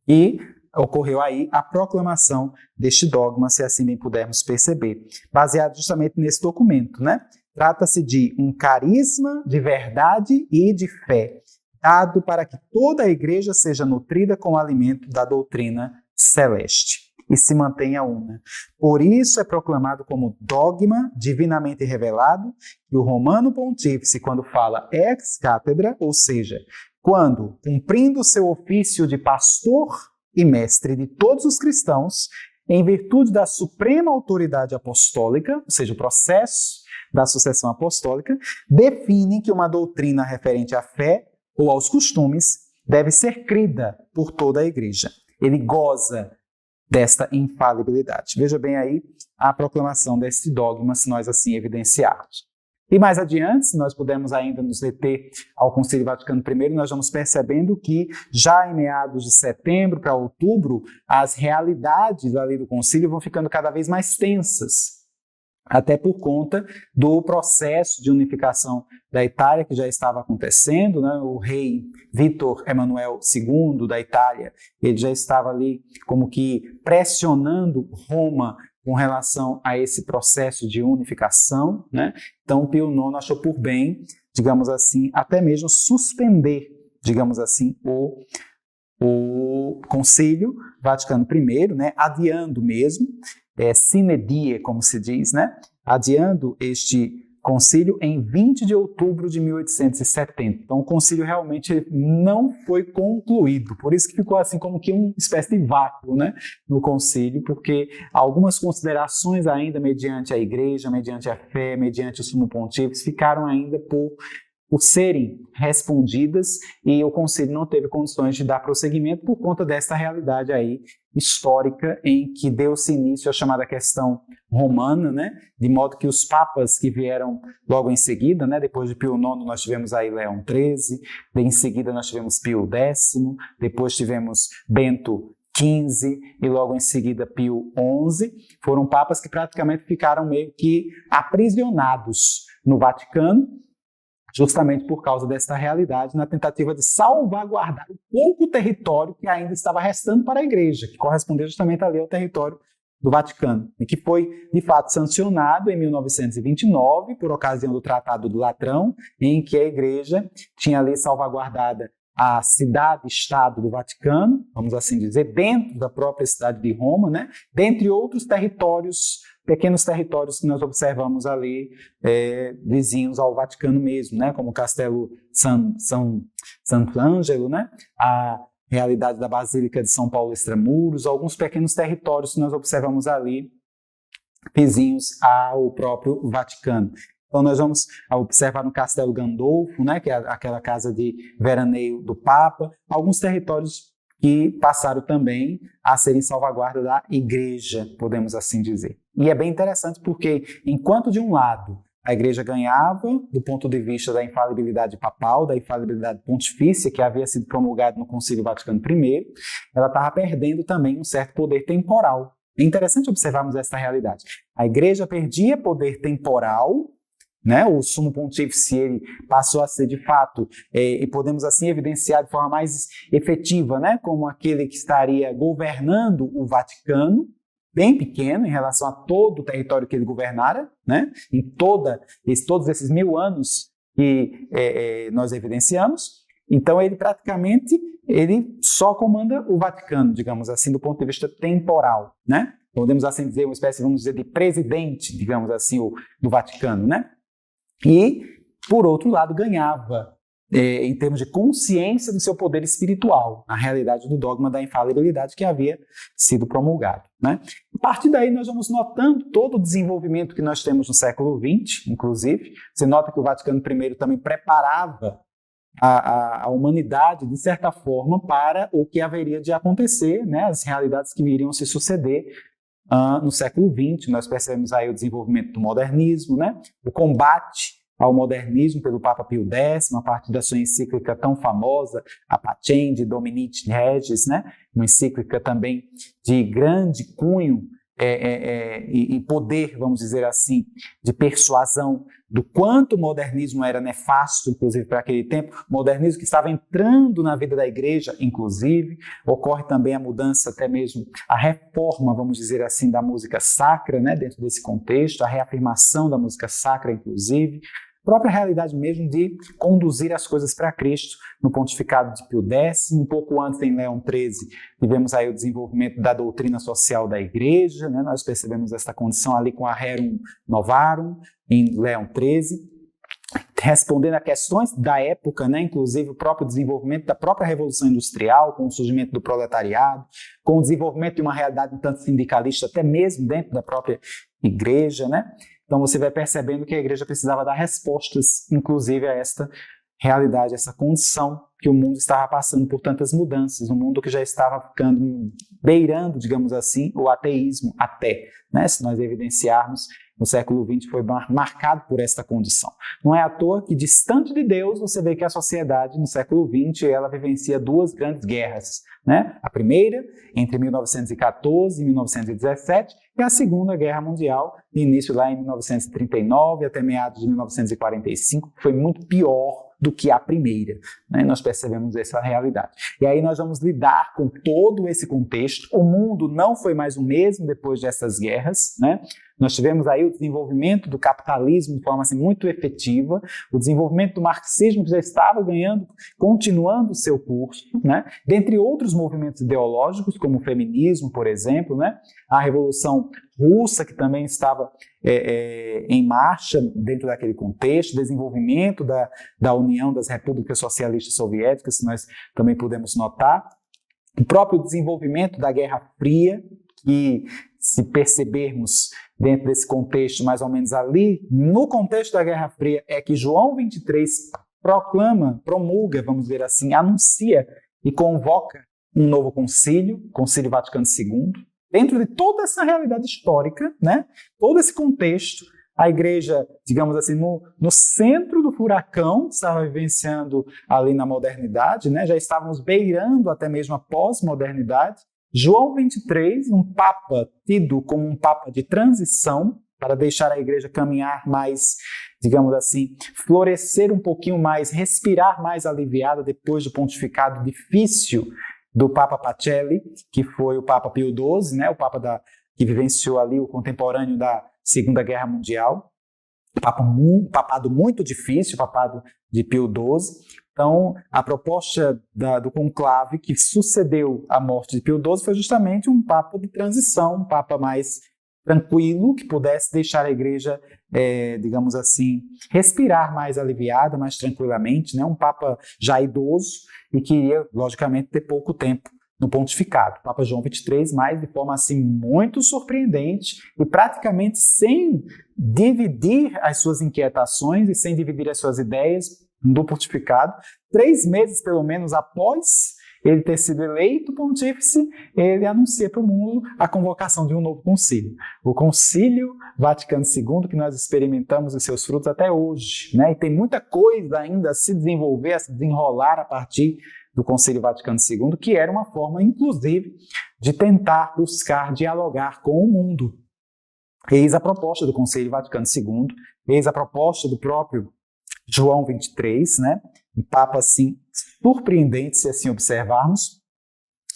e ocorreu aí a proclamação deste dogma, se assim bem pudermos perceber, baseado justamente nesse documento, né? Trata-se de um carisma de verdade e de fé, dado para que toda a Igreja seja nutrida com o alimento da doutrina celeste e se mantenha una. Por isso é proclamado como dogma divinamente revelado que o Romano Pontífice, quando fala ex cátedra, ou seja, quando, cumprindo seu ofício de pastor e mestre de todos os cristãos, em virtude da suprema autoridade apostólica, ou seja, o processo da sucessão apostólica, definem que uma doutrina referente à fé ou aos costumes deve ser crida por toda a igreja. Ele goza desta infalibilidade. Veja bem aí a proclamação deste dogma, se nós assim evidenciarmos. E mais adiante, se nós pudermos ainda nos deter ao Concílio Vaticano I, nós vamos percebendo que já em meados de setembro para outubro, as realidades ali do concílio vão ficando cada vez mais tensas, até por conta do processo de unificação da Itália que já estava acontecendo, né? O rei Vítor Emanuel II da Itália, ele já estava ali como que pressionando Roma com relação a esse processo de unificação, né? Então Pio IX achou por bem, digamos assim, até mesmo suspender, digamos assim, o Concílio Vaticano I, né? Adiando mesmo, sine die, como se diz, né? Adiando este concílio em 20 de outubro de 1870. Então, o concílio realmente não foi concluído, por isso que ficou assim como que uma espécie de vácuo, né, no concílio, porque algumas considerações ainda mediante a igreja, mediante a fé, mediante o sumo pontífice, ficaram ainda por serem respondidas e o concílio não teve condições de dar prosseguimento por conta dessa realidade aí histórica em que deu-se início à chamada questão romana, né? De modo que os papas que vieram logo em seguida, né? Depois de Pio IX nós tivemos aí Leão XIII, em seguida nós tivemos Pio X, depois tivemos Bento XV e logo em seguida Pio XI, foram papas que praticamente ficaram meio que aprisionados no Vaticano, justamente por causa desta realidade, na tentativa de salvaguardar o pouco território que ainda estava restando para a igreja, que correspondia justamente ali ao território do Vaticano, e que foi, de fato, sancionado em 1929, por ocasião do Tratado do Latrão, em que a igreja tinha ali salvaguardada a cidade-estado do Vaticano, vamos assim dizer, dentro da própria cidade de Roma, né? Dentre outros territórios, pequenos territórios que nós observamos ali, vizinhos ao Vaticano mesmo, né? Como o Castelo Sant'Angelo, né? A realidade da Basílica de São Paulo Extramuros, alguns pequenos territórios que nós observamos ali, vizinhos ao próprio Vaticano. Então, nós vamos observar no Castelo Gandolfo, né, que é aquela casa de veraneio do Papa, alguns territórios que passaram também a serem salvaguarda da igreja, podemos assim dizer. E é bem interessante porque, enquanto de um lado a igreja ganhava, do ponto de vista da infalibilidade papal, da infalibilidade pontifícia, que havia sido promulgada no Concílio Vaticano I, ela estava perdendo também um certo poder temporal. É interessante observarmos essa realidade. A igreja perdia poder temporal, né? O sumo pontífice ele passou a ser, de fato, e podemos assim evidenciar de forma mais efetiva, né? Como aquele que estaria governando o Vaticano, bem pequeno em relação a todo o território que ele governara, né? Em todos esses 1000 anos que nós evidenciamos. Então, ele praticamente só comanda o Vaticano, digamos assim, do ponto de vista temporal, né? Podemos assim dizer, uma espécie, vamos dizer, de presidente, digamos assim, do Vaticano, né? E, por outro lado, ganhava em termos de consciência do seu poder espiritual, na realidade do dogma da infalibilidade que havia sido promulgado, né? A partir daí nós vamos notando todo o desenvolvimento que nós temos no século XX, inclusive. Você nota que o Vaticano I também preparava a humanidade, de certa forma, para o que haveria de acontecer, né? As realidades que viriam se suceder no século XX. Nós percebemos aí o desenvolvimento do modernismo, né? O combate ao modernismo pelo Papa Pio X, a partir da sua encíclica tão famosa, a Pacendi Dominici Regis, né? Uma encíclica também de grande cunho e poder, vamos dizer assim, de persuasão do quanto o modernismo era nefasto, inclusive para aquele tempo, modernismo que estava entrando na vida da igreja, inclusive. Ocorre também a mudança, até mesmo a reforma, vamos dizer assim, da música sacra, né, dentro desse contexto, a reafirmação da música sacra, inclusive, própria realidade mesmo de conduzir as coisas para Cristo no pontificado de Pio X. Um pouco antes, em Leão XIII, tivemos aí o desenvolvimento da doutrina social da igreja, né? Nós percebemos essa condição ali com a Rerum Novarum, em Leão XIII. respondendo a questões da época, né, inclusive o próprio desenvolvimento da própria Revolução Industrial, com o surgimento do proletariado, com o desenvolvimento de uma realidade um tanto sindicalista, até mesmo dentro da própria igreja, né? Então você vai percebendo que a igreja precisava dar respostas, inclusive a esta realidade, essa condição que o mundo estava passando por tantas mudanças, um mundo que já estava ficando, beirando, digamos assim, o ateísmo até, né? Se nós evidenciarmos, no século XX foi marcado por esta condição. Não é à toa que, distante de Deus, você vê que a sociedade, no século XX, ela vivencia duas grandes guerras, né? A primeira, entre 1914 e 1917, e a Segunda Guerra Mundial, início lá em 1939 até meados de 1945, que foi muito pior do que a primeira, né? Nós percebemos essa realidade. E aí nós vamos lidar com todo esse contexto. O mundo não foi mais o mesmo depois dessas guerras, né? Nós tivemos aí o desenvolvimento do capitalismo de forma assim, muito efetiva, o desenvolvimento do marxismo que já estava ganhando, continuando o seu curso, né? Dentre outros movimentos ideológicos, como o feminismo, por exemplo, né? A Revolução Russa, que também estava em marcha dentro daquele contexto, desenvolvimento da União das Repúblicas Socialistas Soviéticas, que nós também podemos notar, o próprio desenvolvimento da Guerra Fria, que, se percebermos dentro desse contexto, mais ou menos ali, no contexto da Guerra Fria, é que João 23 promulga, vamos dizer assim, anuncia e convoca um novo concílio, Concílio Vaticano II. Dentro de toda essa realidade histórica, né, todo esse contexto, a igreja, digamos assim, no centro do furacão, estava vivenciando ali na modernidade, né, já estávamos beirando até mesmo a pós-modernidade. João 23, um papa tido como um papa de transição, para deixar a igreja caminhar mais, digamos assim, florescer um pouquinho mais, respirar mais aliviada depois do pontificado difícil do Papa Pacelli, que foi o Papa Pio XII, né, o Papa que vivenciou ali o contemporâneo da Segunda Guerra Mundial. Papado muito difícil, papado de Pio XII. Então, a proposta do conclave que sucedeu à morte de Pio XII foi justamente um papa de transição, um papa mais tranquilo, que pudesse deixar a igreja, digamos assim, respirar mais aliviada, mais tranquilamente, né? Um papa já idoso e que iria, logicamente, ter pouco tempo no pontificado. O Papa João 23, mas de forma assim muito surpreendente e praticamente sem dividir as suas inquietações e sem dividir as suas ideias do pontificado, 3 meses pelo menos após ele ter sido eleito pontífice, ele anuncia para o mundo a convocação de um novo concílio. O Concílio Vaticano II, que nós experimentamos os seus frutos até hoje, né? E tem muita coisa ainda a se desenvolver, a se desenrolar a partir do Concílio Vaticano II, que era uma forma, inclusive, de tentar buscar dialogar com o mundo. Eis a proposta do Concílio Vaticano II, eis a proposta do próprio João 23, né? Um papa assim surpreendente, se assim observarmos,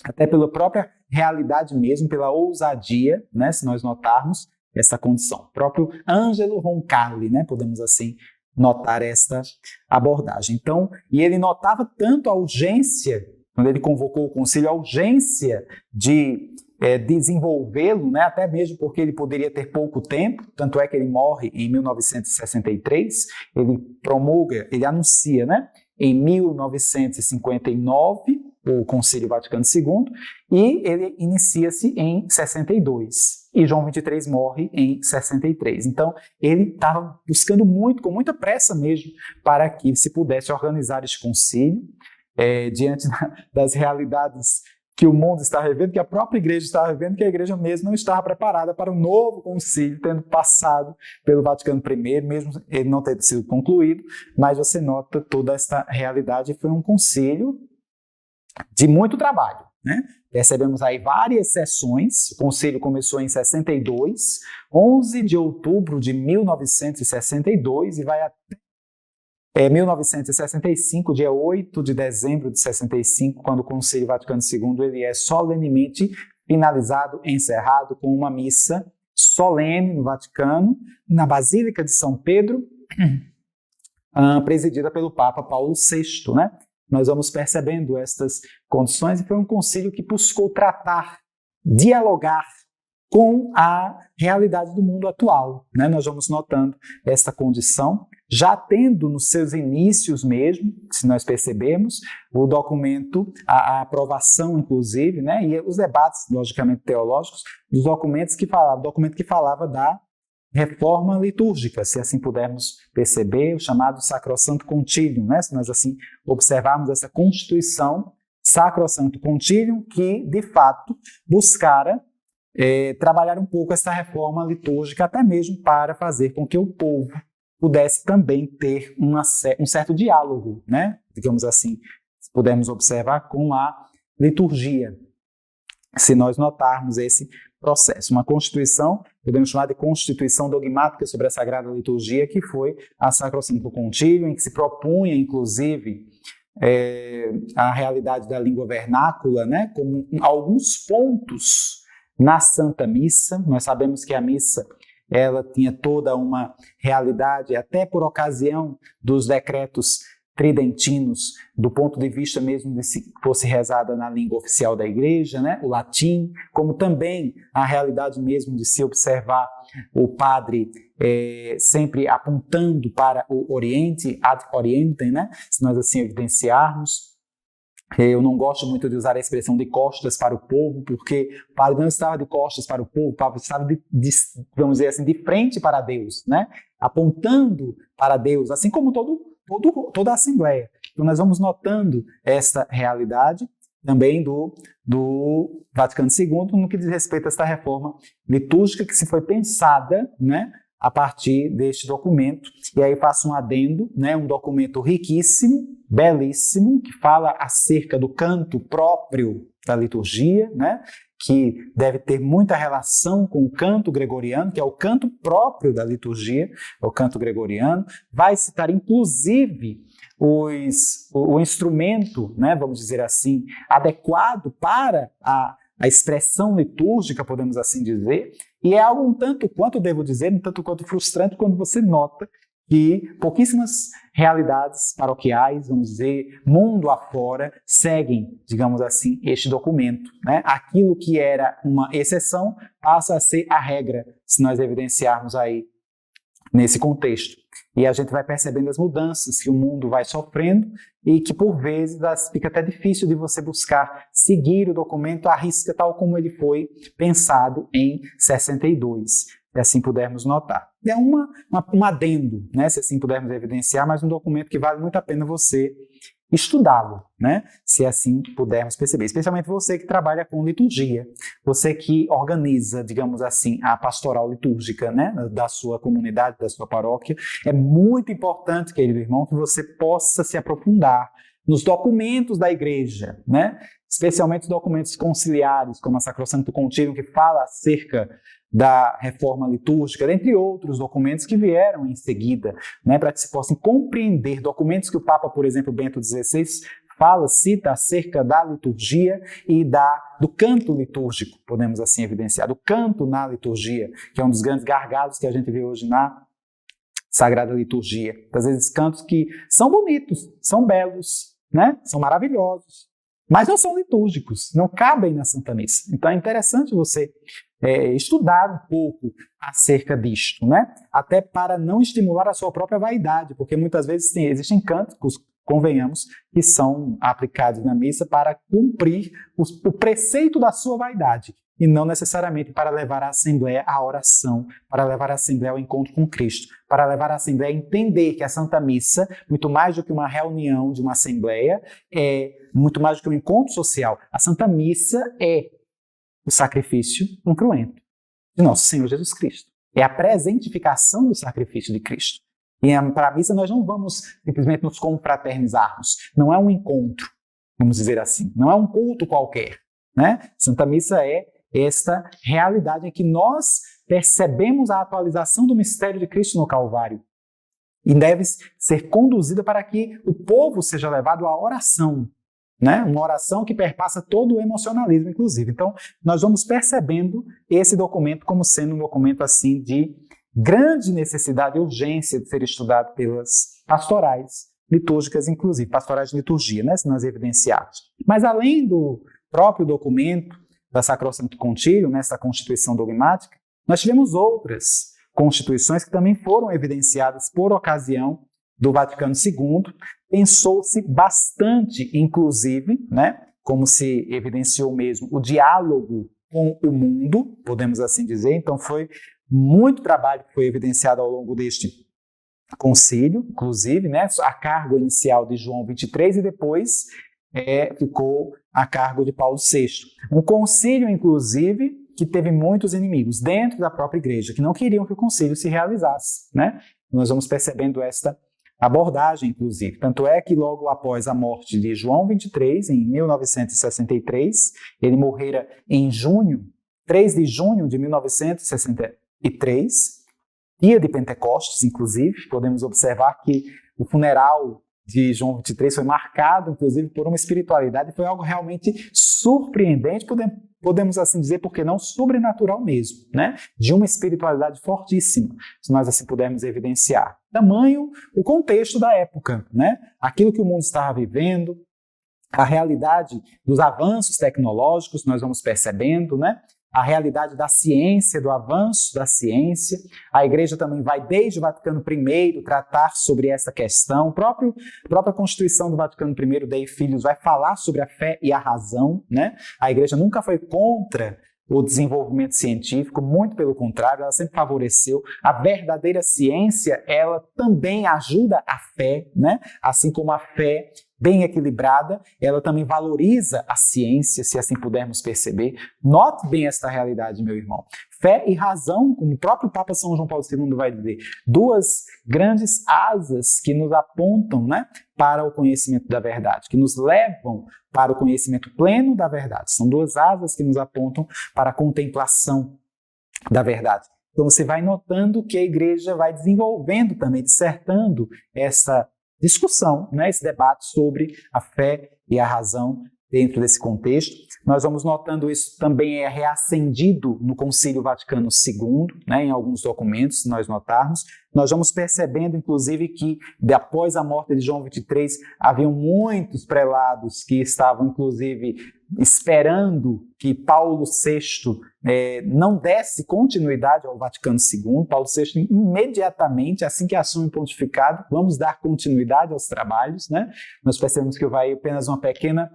até pela própria realidade mesmo, pela ousadia, né? Se nós notarmos essa condição. O próprio Angelo Roncalli, né? Podemos assim notar esta abordagem. Então, e ele notava tanto a urgência, quando ele convocou o concílio, a urgência de desenvolvê-lo, né? Até mesmo porque ele poderia ter pouco tempo, tanto é que ele morre em 1963, ele anuncia, né? Em 1959, o Concílio Vaticano II, e ele inicia-se em 62, e João 23 morre em 63. Então, ele estava buscando muito, com muita pressa mesmo, para que se pudesse organizar este concílio, diante das realidades que o mundo está vivendo, que a própria igreja estava vivendo, que a igreja mesmo não estava preparada para um novo concílio, tendo passado pelo Vaticano I, mesmo ele não tendo sido concluído, mas você nota toda esta realidade. Foi um concílio de muito trabalho, né? Percebemos aí várias sessões. O concílio começou em 62, 11 de outubro de 1962, e vai até 1965, dia 8 de dezembro de 65, quando o Concílio Vaticano II ele é solenemente finalizado, encerrado com uma missa solene no Vaticano, na Basílica de São Pedro, presidida pelo Papa Paulo VI, né? Nós vamos percebendo estas condições, e foi um concílio que buscou tratar, dialogar com a realidade do mundo atual, né? Nós vamos notando essa condição já tendo nos seus inícios mesmo, se nós percebermos, o documento, a aprovação inclusive, né, e os debates, logicamente, teológicos, dos documentos que falavam, documento que falava da reforma litúrgica, se assim pudermos perceber, o chamado Sacrosanto Concilium, né, se nós assim observarmos essa Constituição Sacrosanto Concilium, que, de fato, buscara trabalhar um pouco essa reforma litúrgica, até mesmo para fazer com que o povo pudesse também ter um certo diálogo, né? Digamos assim, se pudermos observar com a liturgia, se nós notarmos esse processo. Uma constituição, podemos chamar de constituição dogmática sobre a Sagrada Liturgia, que foi a Sacrosanto Concilium, em que se propunha, inclusive, a realidade da língua vernácula, né? Como alguns pontos na Santa Missa. Nós sabemos que a missa ela tinha toda uma realidade, até por ocasião dos decretos tridentinos, do ponto de vista mesmo de se fosse rezada na língua oficial da Igreja, né, o latim, como também a realidade mesmo de se observar o padre sempre apontando para o Oriente, ad orientem, né, se nós assim evidenciarmos. Eu não gosto muito de usar a expressão de costas para o povo, porque o padre não estava de costas para o povo, o padre estava, vamos dizer assim, de frente para Deus, né? Apontando para Deus, assim como toda a Assembleia. Então nós vamos notando essa realidade também do Vaticano II no que diz respeito a esta reforma litúrgica que se foi pensada, né, a partir deste documento. E aí faço um adendo, né, um documento riquíssimo, belíssimo, que fala acerca do canto próprio da liturgia, né, que deve ter muita relação com o canto gregoriano, que é o canto próprio da liturgia, é o canto gregoriano. Vai citar, inclusive, o instrumento, né, vamos dizer assim, adequado para a expressão litúrgica, podemos assim dizer, e é algo um tanto quanto, devo dizer, um tanto quanto frustrante quando você nota que pouquíssimas realidades paroquiais, vamos dizer, mundo afora, seguem, digamos assim, este documento, né? Aquilo que era uma exceção passa a ser a regra, se nós evidenciarmos aí nesse contexto. E a gente vai percebendo as mudanças que o mundo vai sofrendo e que, por vezes, fica até difícil de você buscar seguir o documento à risca, tal como ele foi pensado em 62, se assim pudermos notar. É um adendo, né, se assim pudermos evidenciar, mas um documento que vale muito a pena você estudá-lo, né? Se assim pudermos perceber, especialmente você que trabalha com liturgia, você que organiza, digamos assim, a pastoral litúrgica, né, da sua comunidade, da sua paróquia. É muito importante, querido irmão, que você possa se aprofundar nos documentos da Igreja, né? Especialmente os documentos conciliares, como a Sacrosanto Concilium, que fala acerca da reforma litúrgica, dentre outros documentos que vieram em seguida, né, para que se possam compreender documentos que o Papa, por exemplo, Bento XVI, cita acerca da liturgia e do canto litúrgico, podemos assim evidenciar, do canto na liturgia, que é um dos grandes gargalos que a gente vê hoje na Sagrada Liturgia. Às vezes cantos que são bonitos, são belos, né, são maravilhosos, mas não são litúrgicos, não cabem na Santa Missa. Então é interessante você estudar um pouco acerca disto, né? Até para não estimular a sua própria vaidade, porque muitas vezes existem cânticos, convenhamos, que são aplicados na missa para cumprir o preceito da sua vaidade, e não necessariamente para levar a Assembleia à oração, para levar a Assembleia ao encontro com Cristo, para levar a Assembleia a entender que a Santa Missa, muito mais do que uma reunião de uma Assembleia, é muito mais do que um encontro social. A Santa Missa é o sacrifício incruento de nosso Senhor Jesus Cristo. É a presentificação do sacrifício de Cristo. E para a missa nós não vamos simplesmente nos confraternizarmos. Não é um encontro, vamos dizer assim. Não é um culto qualquer, né? Santa Missa é esta realidade em que nós percebemos a atualização do mistério de Cristo no Calvário. E deve ser conduzida para que o povo seja levado à oração, né? Uma oração que perpassa todo o emocionalismo, inclusive. Então, nós vamos percebendo esse documento como sendo um documento assim de grande necessidade e urgência de ser estudado pelas pastorais litúrgicas, inclusive, pastorais de liturgia, né? Se nós evidenciarmos. Mas além do próprio documento da Sacrosanto Concilium, nessa Constituição dogmática, nós tivemos outras constituições que também foram evidenciadas por ocasião do Vaticano II. Pensou-se bastante, inclusive, né, como se evidenciou mesmo, o diálogo com o mundo, podemos assim dizer. Então foi muito trabalho que foi evidenciado ao longo deste concílio, inclusive, né, a cargo inicial de João 23 e depois ficou a cargo de Paulo VI. Um concílio, inclusive, que teve muitos inimigos dentro da própria igreja, que não queriam que o concílio se realizasse, né? Nós vamos percebendo esta abordagem, inclusive. Tanto é que logo após a morte de João 23, em 1963, ele morrera em 3 de junho de 1963, dia de Pentecostes, inclusive. Podemos observar que o funeral de João 23 foi marcado, inclusive, por uma espiritualidade, foi algo realmente surpreendente, podemos assim dizer, porque não sobrenatural mesmo, né? De uma espiritualidade fortíssima, se nós assim pudermos evidenciar. Tamanho o contexto da época, né? Aquilo que o mundo estava vivendo, a realidade dos avanços tecnológicos, nós vamos percebendo, né? A realidade da ciência, do avanço da ciência. A igreja também vai, desde o Vaticano I, tratar sobre essa questão. A própria Constituição do Vaticano I, Dei Filhos, vai falar sobre a fé e a razão, né? A igreja nunca foi contra o desenvolvimento científico, muito pelo contrário, ela sempre favoreceu. A verdadeira ciência, ela também ajuda a fé, né? Assim como a fé bem equilibrada, ela também valoriza a ciência, se assim pudermos perceber. Note bem esta realidade, meu irmão. Fé e razão, como o próprio Papa São João Paulo II vai dizer, duas grandes asas que nos apontam, né, para o conhecimento da verdade, que nos levam para o conhecimento pleno da verdade. São duas asas que nos apontam para a contemplação da verdade. Então você vai notando que a igreja vai desenvolvendo também, dissertando essa discussão, né, esse debate sobre a fé e a razão dentro desse contexto. Nós vamos notando isso também reacendido no Concílio Vaticano II, né, em alguns documentos, se nós notarmos. Nós vamos percebendo, inclusive, que após a morte de João 23, haviam muitos prelados que estavam, inclusive, esperando que Paulo VI não desse continuidade ao Vaticano II. Paulo VI, imediatamente, assim que assume o pontificado, vamos dar continuidade aos trabalhos, né? Nós percebemos que vai apenas uma pequena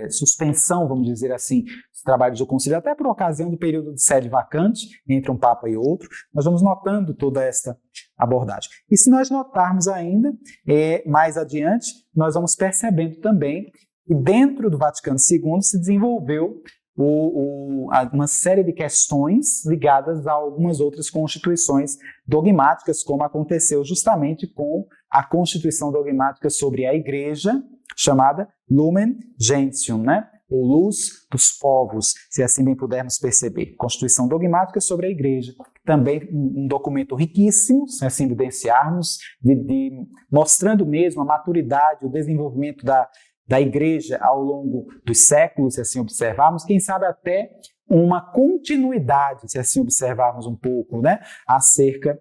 suspensão, vamos dizer assim, dos trabalhos do concílio, até por ocasião do período de sede vacante entre um papa e outro. Nós vamos notando toda esta abordagem. E se nós notarmos ainda, mais adiante, nós vamos percebendo também que dentro do Vaticano II se desenvolveu uma série de questões ligadas a algumas outras constituições dogmáticas, como aconteceu justamente com a Constituição Dogmática sobre a Igreja, chamada Lumen Gentium, né? Ou Luz dos Povos, se assim bem pudermos perceber. Constituição Dogmática sobre a Igreja, também um documento riquíssimo, se assim evidenciarmos, mostrando mesmo a maturidade, o desenvolvimento da Igreja ao longo dos séculos, se assim observarmos, quem sabe até uma continuidade, se assim observarmos um pouco, né, acerca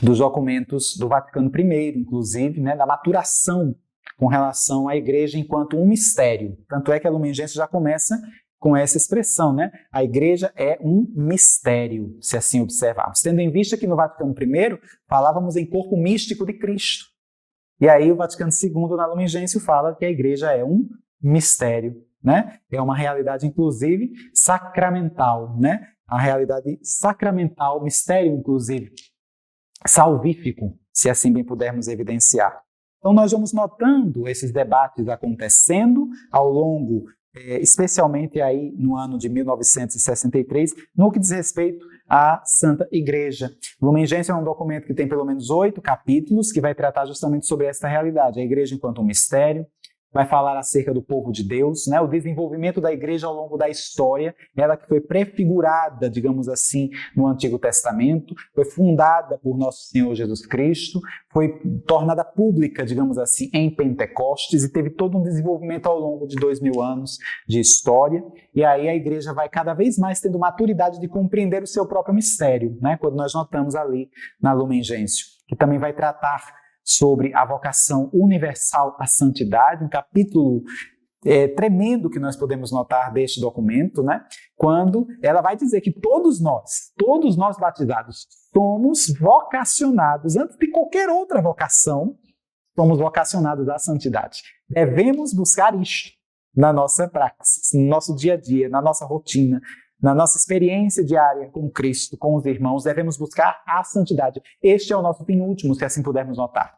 dos documentos do Vaticano I, inclusive, né, da maturação com relação à Igreja enquanto um mistério. Tanto é que a Lumen Gentium já começa com essa expressão, né? A Igreja é um mistério, se assim observarmos. Tendo em vista que no Vaticano I falávamos em corpo místico de Cristo. E aí o Vaticano II, na Lumen Gentium, fala que a Igreja é um mistério, né? É uma realidade, inclusive, sacramental, né? A realidade sacramental, mistério, inclusive, salvífico, se assim bem pudermos evidenciar. Então nós vamos notando esses debates acontecendo ao longo, especialmente aí no ano de 1963, no que diz respeito à Santa Igreja. Lumen Gentium é um documento que tem pelo menos 8 capítulos, que vai tratar justamente sobre essa realidade, a Igreja enquanto um mistério, vai falar acerca do povo de Deus, né? O desenvolvimento da igreja ao longo da história, ela que foi prefigurada, digamos assim, no Antigo Testamento, foi fundada por nosso Senhor Jesus Cristo, foi tornada pública, digamos assim, em Pentecostes e teve todo um desenvolvimento ao longo de 2000 anos de história. E aí a igreja vai cada vez mais tendo maturidade de compreender o seu próprio mistério, né? Quando nós notamos ali na Lumen Gentium, que também vai tratar sobre a vocação universal à santidade, um capítulo tremendo que nós podemos notar deste documento, né? Quando ela vai dizer que todos nós batizados, somos vocacionados, antes de qualquer outra vocação, somos vocacionados à santidade. Devemos buscar isto na nossa praxis, no nosso dia a dia, na nossa rotina, na nossa experiência diária com Cristo, com os irmãos, devemos buscar a santidade. Este é o nosso fim último, se assim pudermos notar.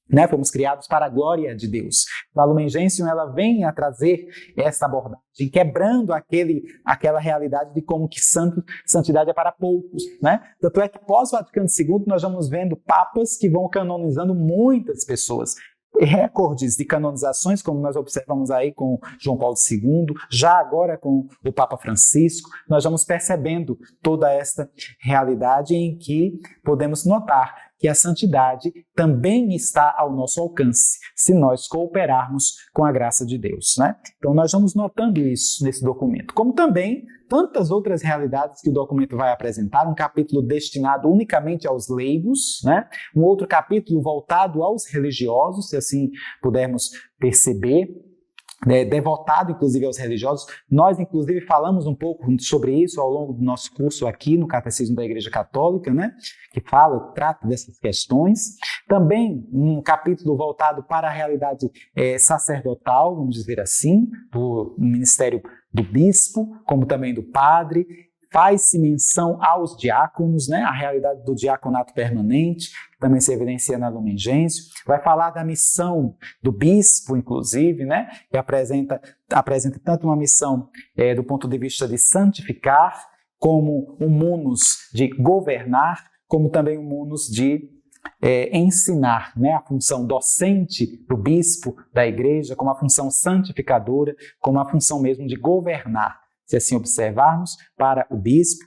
Né? Fomos criados para a glória de Deus. A Lumen Gentium, ela vem a trazer essa abordagem, quebrando aquela realidade de como que santidade é para poucos. Né? Tanto é que pós-Vaticano II nós vamos vendo papas que vão canonizando muitas pessoas. Recordes de canonizações, como nós observamos aí com João Paulo II, já agora com o Papa Francisco, nós vamos percebendo toda esta realidade em que podemos notar que a santidade também está ao nosso alcance, se nós cooperarmos com a graça de Deus. Né? Então nós vamos notando isso nesse documento, como também tantas outras realidades que o documento vai apresentar, um capítulo destinado unicamente aos leigos, né? Um outro capítulo voltado aos religiosos, se assim pudermos perceber, devotado inclusive aos religiosos. Nós inclusive falamos um pouco sobre isso ao longo do nosso curso aqui no Catecismo da Igreja Católica, né? Que trata dessas questões. Também um capítulo voltado para a realidade sacerdotal, vamos dizer assim, do ministério do bispo, como também do padre. Faz-se menção aos diáconos, né? A realidade do diaconato permanente, que também se evidencia na Lumen Gentium. Vai falar da missão do bispo, inclusive, né? Que apresenta tanto uma missão do ponto de vista de santificar, como um munus de governar, como também um munus de ensinar, né? A função docente do bispo da igreja, como a função santificadora, como a função mesmo de governar, se assim observarmos, para o bispo,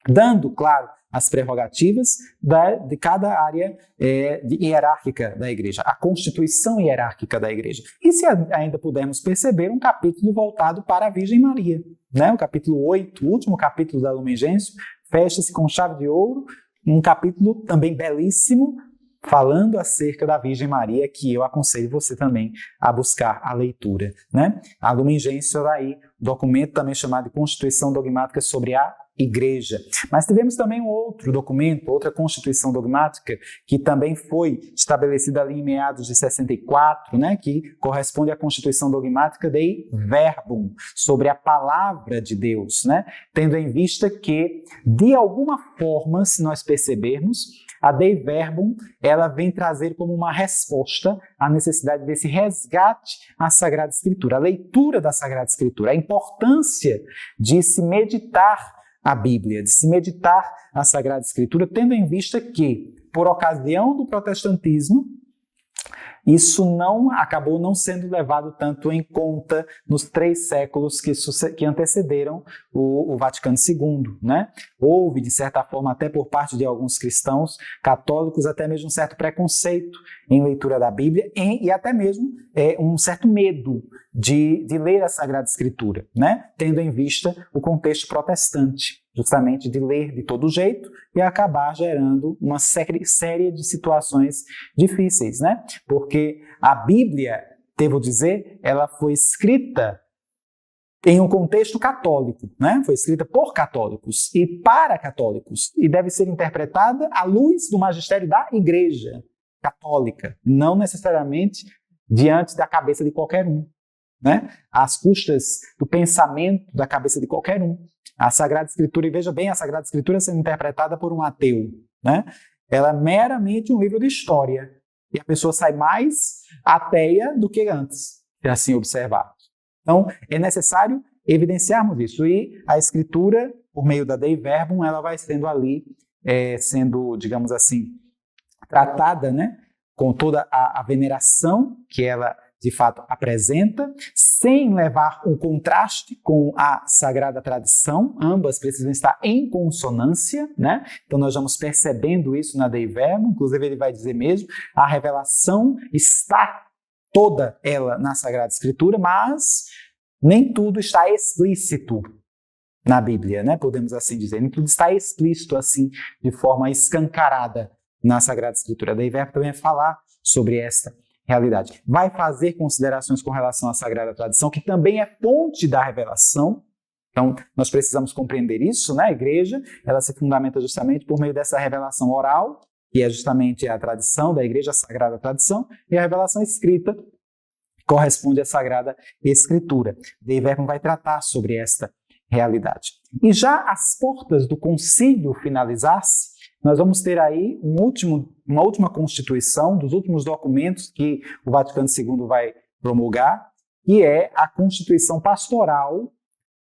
dando, claro, as prerrogativas de cada área hierárquica da igreja, a constituição hierárquica da igreja. E se ainda pudermos perceber, um capítulo voltado para a Virgem Maria, né? O capítulo 8, o último capítulo da Lumen Gentium, fecha-se com chave de ouro, um capítulo também belíssimo, falando acerca da Virgem Maria, que eu aconselho você também a buscar a leitura. Né? A Lumen Gentium aí, documento também chamado de Constituição Dogmática sobre a Igreja. Mas tivemos também um outro documento, outra Constituição Dogmática, que também foi estabelecida ali em meados de 64, né, que corresponde à Constituição Dogmática Dei Verbum, sobre a Palavra de Deus, né, tendo em vista que, de alguma forma, se nós percebermos, a Dei Verbum, ela vem trazer como uma resposta à necessidade desse resgate à Sagrada Escritura, a leitura da Sagrada Escritura, a importância de se meditar a Bíblia, de se meditar a Sagrada Escritura, tendo em vista que, por ocasião do protestantismo, isso acabou não sendo levado tanto em conta nos 3 séculos que antecederam o Vaticano II. Né? Houve, de certa forma, até por parte de alguns cristãos católicos, até mesmo um certo preconceito em leitura da Bíblia e até mesmo um certo medo de ler a Sagrada Escritura, né? Tendo em vista o contexto protestante, justamente de ler de todo jeito e acabar gerando uma série de situações difíceis, né? Porque a Bíblia, devo dizer, ela foi escrita em um contexto católico, né? Foi escrita por católicos e para católicos e deve ser interpretada à luz do magistério da Igreja Católica, não necessariamente diante da cabeça de qualquer um, né? Às custas do pensamento da cabeça de qualquer um. A Sagrada Escritura, e veja bem, a Sagrada Escritura sendo interpretada por um ateu, né? Ela é meramente um livro de história. E a pessoa sai mais ateia do que antes, se assim observarmos. Então, é necessário evidenciarmos isso. E a Escritura, por meio da Dei Verbum, ela vai sendo ali, digamos assim, tratada, né? Com toda a veneração que ela de fato apresenta, sem levar um contraste com a sagrada tradição, ambas precisam estar em consonância, né? Então nós vamos percebendo isso na Dei Verbum, inclusive ele vai dizer mesmo, a revelação está toda ela na Sagrada Escritura, mas nem tudo está explícito na Bíblia, né? Podemos assim dizer, nem tudo está explícito assim, de forma escancarada na Sagrada Escritura. A Dei Verbum também vai falar sobre esta realidade. Vai fazer considerações com relação à Sagrada Tradição, que também é fonte da revelação. Então, nós precisamos compreender isso, né? A igreja, ela se fundamenta justamente por meio dessa revelação oral, que é justamente a tradição da igreja, a Sagrada Tradição, e a revelação escrita, que corresponde à Sagrada Escritura. Dei Verbum vai tratar sobre esta realidade. E já às portas do concílio finalizar-se, nós vamos ter aí uma última constituição, dos últimos documentos que o Vaticano II vai promulgar, que é a Constituição Pastoral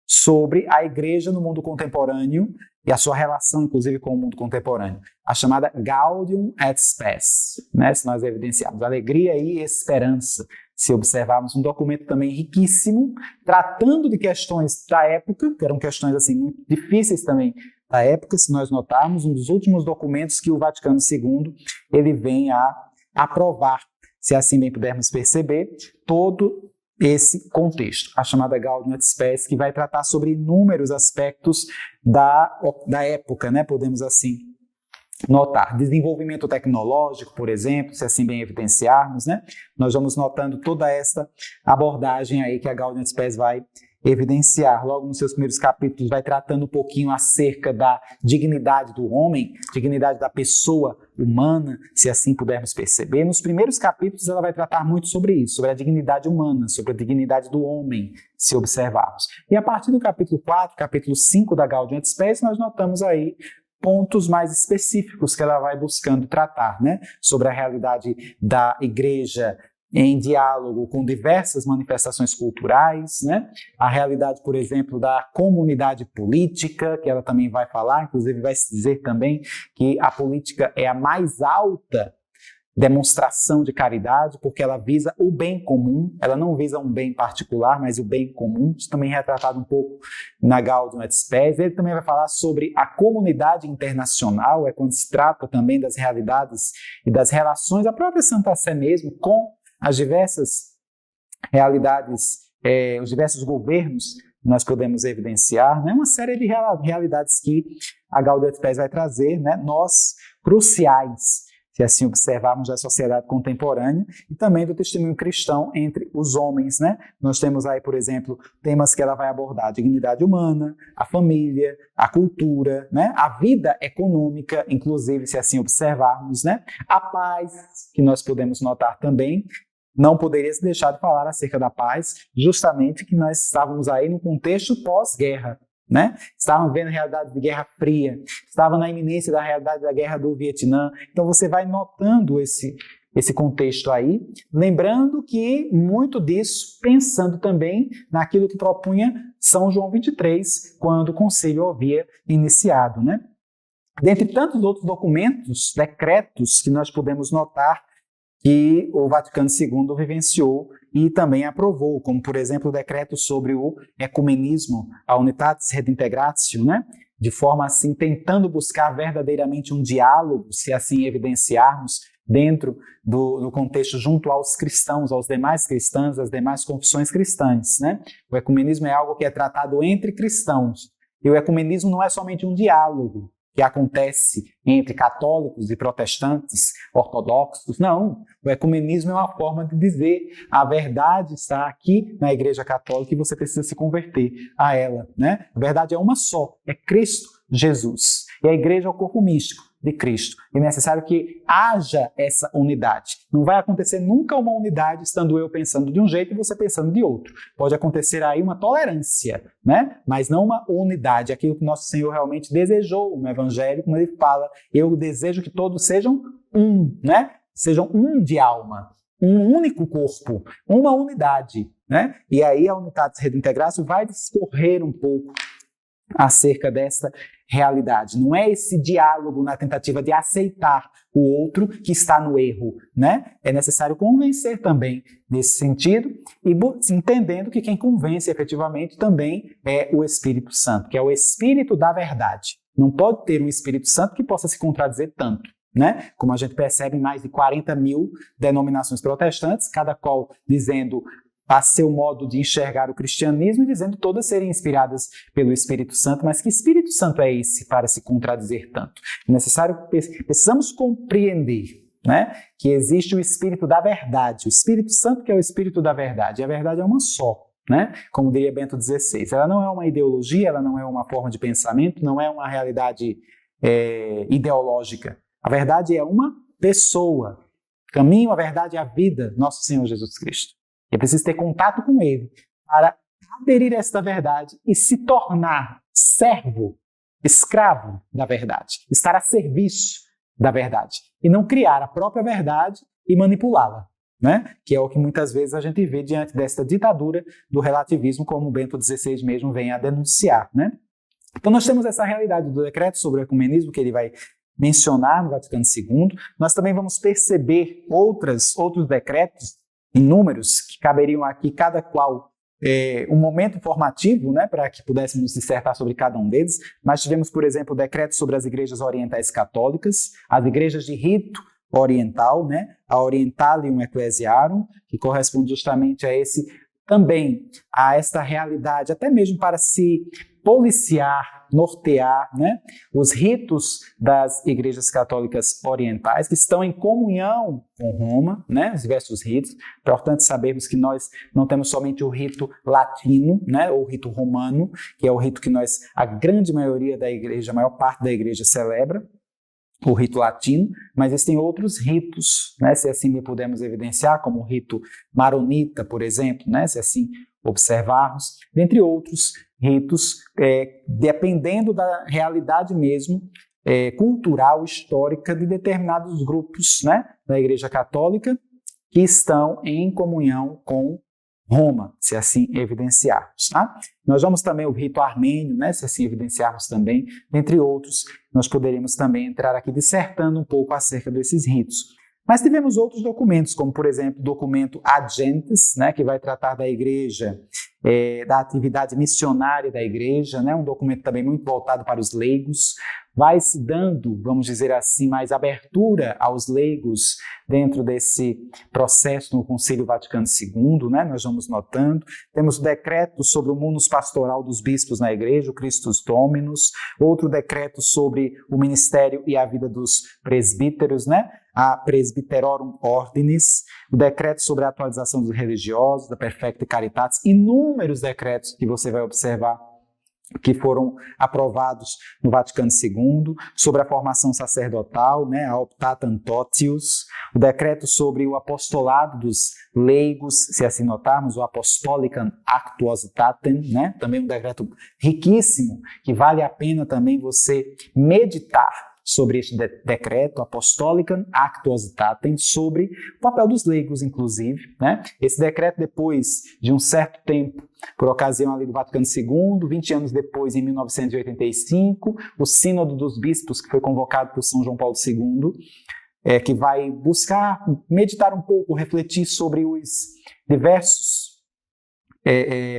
sobre a igreja no mundo contemporâneo e a sua relação, inclusive, com o mundo contemporâneo, a chamada Gaudium et Spes, né? Se nós evidenciarmos alegria e esperança, se observarmos um documento também riquíssimo, tratando de questões da época, que eram questões assim muito difíceis também da época, se nós notarmos, um dos últimos documentos que o Vaticano II ele vem a aprovar, se assim bem pudermos perceber, todo esse contexto, a chamada Gaudium et Spes, que vai tratar sobre inúmeros aspectos da época, né? Podemos assim notar. Desenvolvimento tecnológico, por exemplo, se assim bem evidenciarmos, né? Nós vamos notando toda essa abordagem aí que a Gaudium et Spes vai evidenciar. Logo nos seus primeiros capítulos vai tratando um pouquinho acerca da dignidade do homem, dignidade da pessoa humana, se assim pudermos perceber. Nos primeiros capítulos ela vai tratar muito sobre isso, sobre a dignidade humana, sobre a dignidade do homem, se observarmos. E a partir do capítulo 4, capítulo 5 da Gaudium et Spes, nós notamos aí pontos mais específicos que ela vai buscando tratar, né? Sobre a realidade da igreja em diálogo com diversas manifestações culturais, né? A realidade, por exemplo, da comunidade política, que ela também vai falar, inclusive vai se dizer também que a política é a mais alta demonstração de caridade, porque ela visa o bem comum, ela não visa um bem particular, mas o bem comum. Isso também é retratado um pouco na Gaudium et Spes. Ele também vai falar sobre a comunidade internacional, é quando se trata também das realidades e das relações da própria Santa Sé mesmo com as diversas realidades, os diversos governos que nós podemos evidenciar, né? Uma série de realidades que a Gaudium et Spes vai trazer, né? Nós cruciais, se assim observarmos a sociedade contemporânea e também do testemunho cristão entre os homens, né? Nós temos aí, por exemplo, temas que ela vai abordar: a dignidade humana, a família, a cultura, né? A vida econômica, inclusive, se assim observarmos, né? A paz, que nós podemos notar também. Não poderia se deixar de falar acerca da paz, justamente que nós estávamos aí no contexto pós-guerra, né? Estávamos vendo a realidade de Guerra Fria, estava na iminência da realidade da Guerra do Vietnã. Então você vai notando esse contexto aí, lembrando que muito disso pensando também naquilo que propunha São João 23, quando o concílio havia iniciado, né? Dentre tantos outros documentos, decretos que nós podemos notar que o Vaticano II vivenciou e também aprovou, como, por exemplo, o decreto sobre o ecumenismo, a Unitatis Redintegratio, né? De forma assim, tentando buscar verdadeiramente um diálogo, se assim evidenciarmos, dentro do contexto junto aos cristãos, aos demais cristãos, às demais confissões cristãs, né? O ecumenismo é algo que é tratado entre cristãos, e o ecumenismo não é somente um diálogo que acontece entre católicos e protestantes, ortodoxos. Não, o ecumenismo é uma forma de dizer a verdade está aqui na Igreja Católica e você precisa se converter a ela, né? A verdade é uma só, é Cristo Jesus. E a Igreja é o corpo místico de Cristo. E é necessário que haja essa unidade. Não vai acontecer nunca uma unidade estando eu pensando de um jeito e você pensando de outro. Pode acontecer aí uma tolerância, né? Mas não uma unidade. Aquilo que nosso Senhor realmente desejou no Evangelho, como ele fala, eu desejo que todos sejam um, né? Sejam um de alma, um único corpo, uma unidade, né? E aí a Unitatis Redintegratio vai discorrer um pouco acerca dessa realidade. Não é esse diálogo na tentativa de aceitar o outro que está no erro, né? É necessário convencer também nesse sentido e entendendo que quem convence efetivamente também é o Espírito Santo, que é o Espírito da verdade. Não pode ter um Espírito Santo que possa se contradizer tanto, né? Como a gente percebe em mais de 40 mil denominações protestantes, cada qual dizendo a seu modo de enxergar o cristianismo, dizendo todas serem inspiradas pelo Espírito Santo, mas que Espírito Santo é esse para se contradizer tanto? É necessário, precisamos compreender né, que existe o Espírito da verdade, o Espírito Santo que é o Espírito da verdade, e a verdade é uma só, né, como diria Bento XVI. Ela não é uma ideologia, ela não é uma forma de pensamento, não é uma realidade ideológica. A verdade é uma pessoa, caminho, a verdade e a vida, nosso Senhor Jesus Cristo. E é preciso ter contato com Ele para aderir a esta verdade e se tornar servo, escravo da verdade, estar a serviço da verdade e não criar a própria verdade e manipulá-la, né? Que é o que muitas vezes a gente vê diante desta ditadura do relativismo, como Bento XVI mesmo vem a denunciar, né? Então nós temos essa realidade do decreto sobre o ecumenismo que ele vai mencionar no Vaticano II. Nós também vamos perceber outros decretos inúmeros que caberiam aqui, cada qual um momento formativo, né, para que pudéssemos dissertar sobre cada um deles. Mas tivemos, por exemplo, o decreto sobre as igrejas orientais católicas, as igrejas de rito oriental, né, a Orientalium Ecclesiarum, que corresponde justamente a esse, também a esta realidade, até mesmo para se policiar, nortear, né, os ritos das igrejas católicas orientais, que estão em comunhão com Roma, né, os diversos ritos. Importante sabermos que nós não temos somente o rito latino, né, ou o rito romano, que é o rito que a grande maioria da igreja, a maior parte da igreja celebra, o rito latino, mas existem outros ritos, né, se assim pudermos evidenciar, como o rito maronita, por exemplo, né, se assim observarmos, dentre outros ritos, dependendo da realidade mesmo, cultural, histórica de determinados grupos, né, da Igreja Católica que estão em comunhão com Roma, se assim evidenciarmos. Tá? Nós vamos também o rito armênio, né, se assim evidenciarmos também, entre outros, nós poderíamos também entrar aqui dissertando um pouco acerca desses ritos. Mas tivemos outros documentos, como, por exemplo, o documento Ad Gentes, né, que vai tratar da igreja, da atividade missionária da igreja, né, um documento também muito voltado para os leigos. Vai se dando, vamos dizer assim, mais abertura aos leigos dentro desse processo no Concílio Vaticano II, né, nós vamos notando. Temos o decreto sobre o munus pastoral dos bispos na igreja, o Christus Dominus, outro decreto sobre o ministério e a vida dos presbíteros, né, a Presbyterorum Ordinis, o decreto sobre a atualização dos religiosos, da Perfecta Caritatis, inúmeros decretos que você vai observar que foram aprovados no Vaticano II, sobre a formação sacerdotal, né, a Optatam Totius, o decreto sobre o apostolado dos leigos, se assim notarmos, o Apostolicam Actuositatem, né, também um decreto riquíssimo, que vale a pena também você meditar sobre este decreto, Apostolicam Actuositatem, sobre o papel dos leigos, inclusive, né? Esse decreto, depois de um certo tempo, por ocasião ali do Vaticano II, 20 anos depois, em 1985, o Sínodo dos Bispos, que foi convocado por São João Paulo II, que vai buscar meditar um pouco, refletir sobre os diversos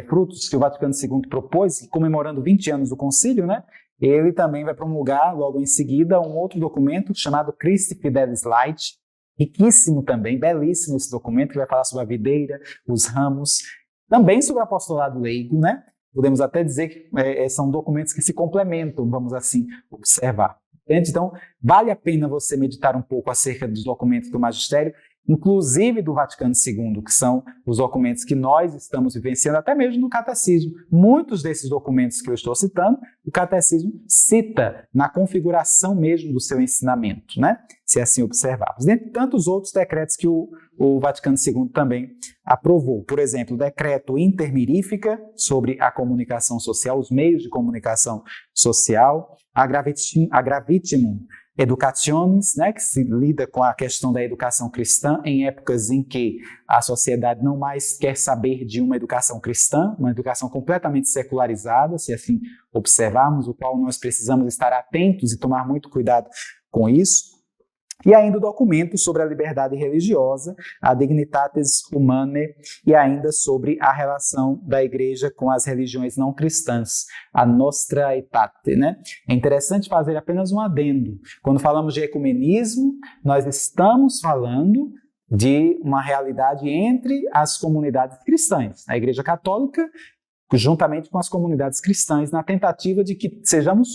frutos que o Vaticano II propôs, comemorando 20 anos do concílio, né? Ele também vai promulgar, logo em seguida, um outro documento chamado Christi Fidelis Laici, riquíssimo também, belíssimo esse documento, que vai falar sobre a videira, os ramos, também sobre o apostolado leigo, né? Podemos até dizer que são documentos que se complementam, vamos assim observar. Entende? Então, vale a pena você meditar um pouco acerca dos documentos do magistério, inclusive do Vaticano II, que são os documentos que nós estamos vivenciando, até mesmo no catecismo. Muitos desses documentos que eu estou citando, o catecismo cita na configuração mesmo do seu ensinamento, né? Se assim observarmos. Dentre tantos outros decretos que o Vaticano II também aprovou. Por exemplo, o decreto Intermirífica sobre a comunicação social, os meios de comunicação social, a Gravitimum Educationis, né, que se lida com a questão da educação cristã em épocas em que a sociedade não mais quer saber de uma educação cristã, uma educação completamente secularizada, se assim observarmos, o qual nós precisamos estar atentos e tomar muito cuidado com isso. E ainda o documento sobre a liberdade religiosa, a Dignitatis Humanae, e ainda sobre a relação da igreja com as religiões não cristãs, a Nostra Aetate, né? É interessante fazer apenas um adendo. Quando falamos de ecumenismo, nós estamos falando de uma realidade entre as comunidades cristãs, a Igreja Católica, juntamente com as comunidades cristãs, na tentativa de que sejamos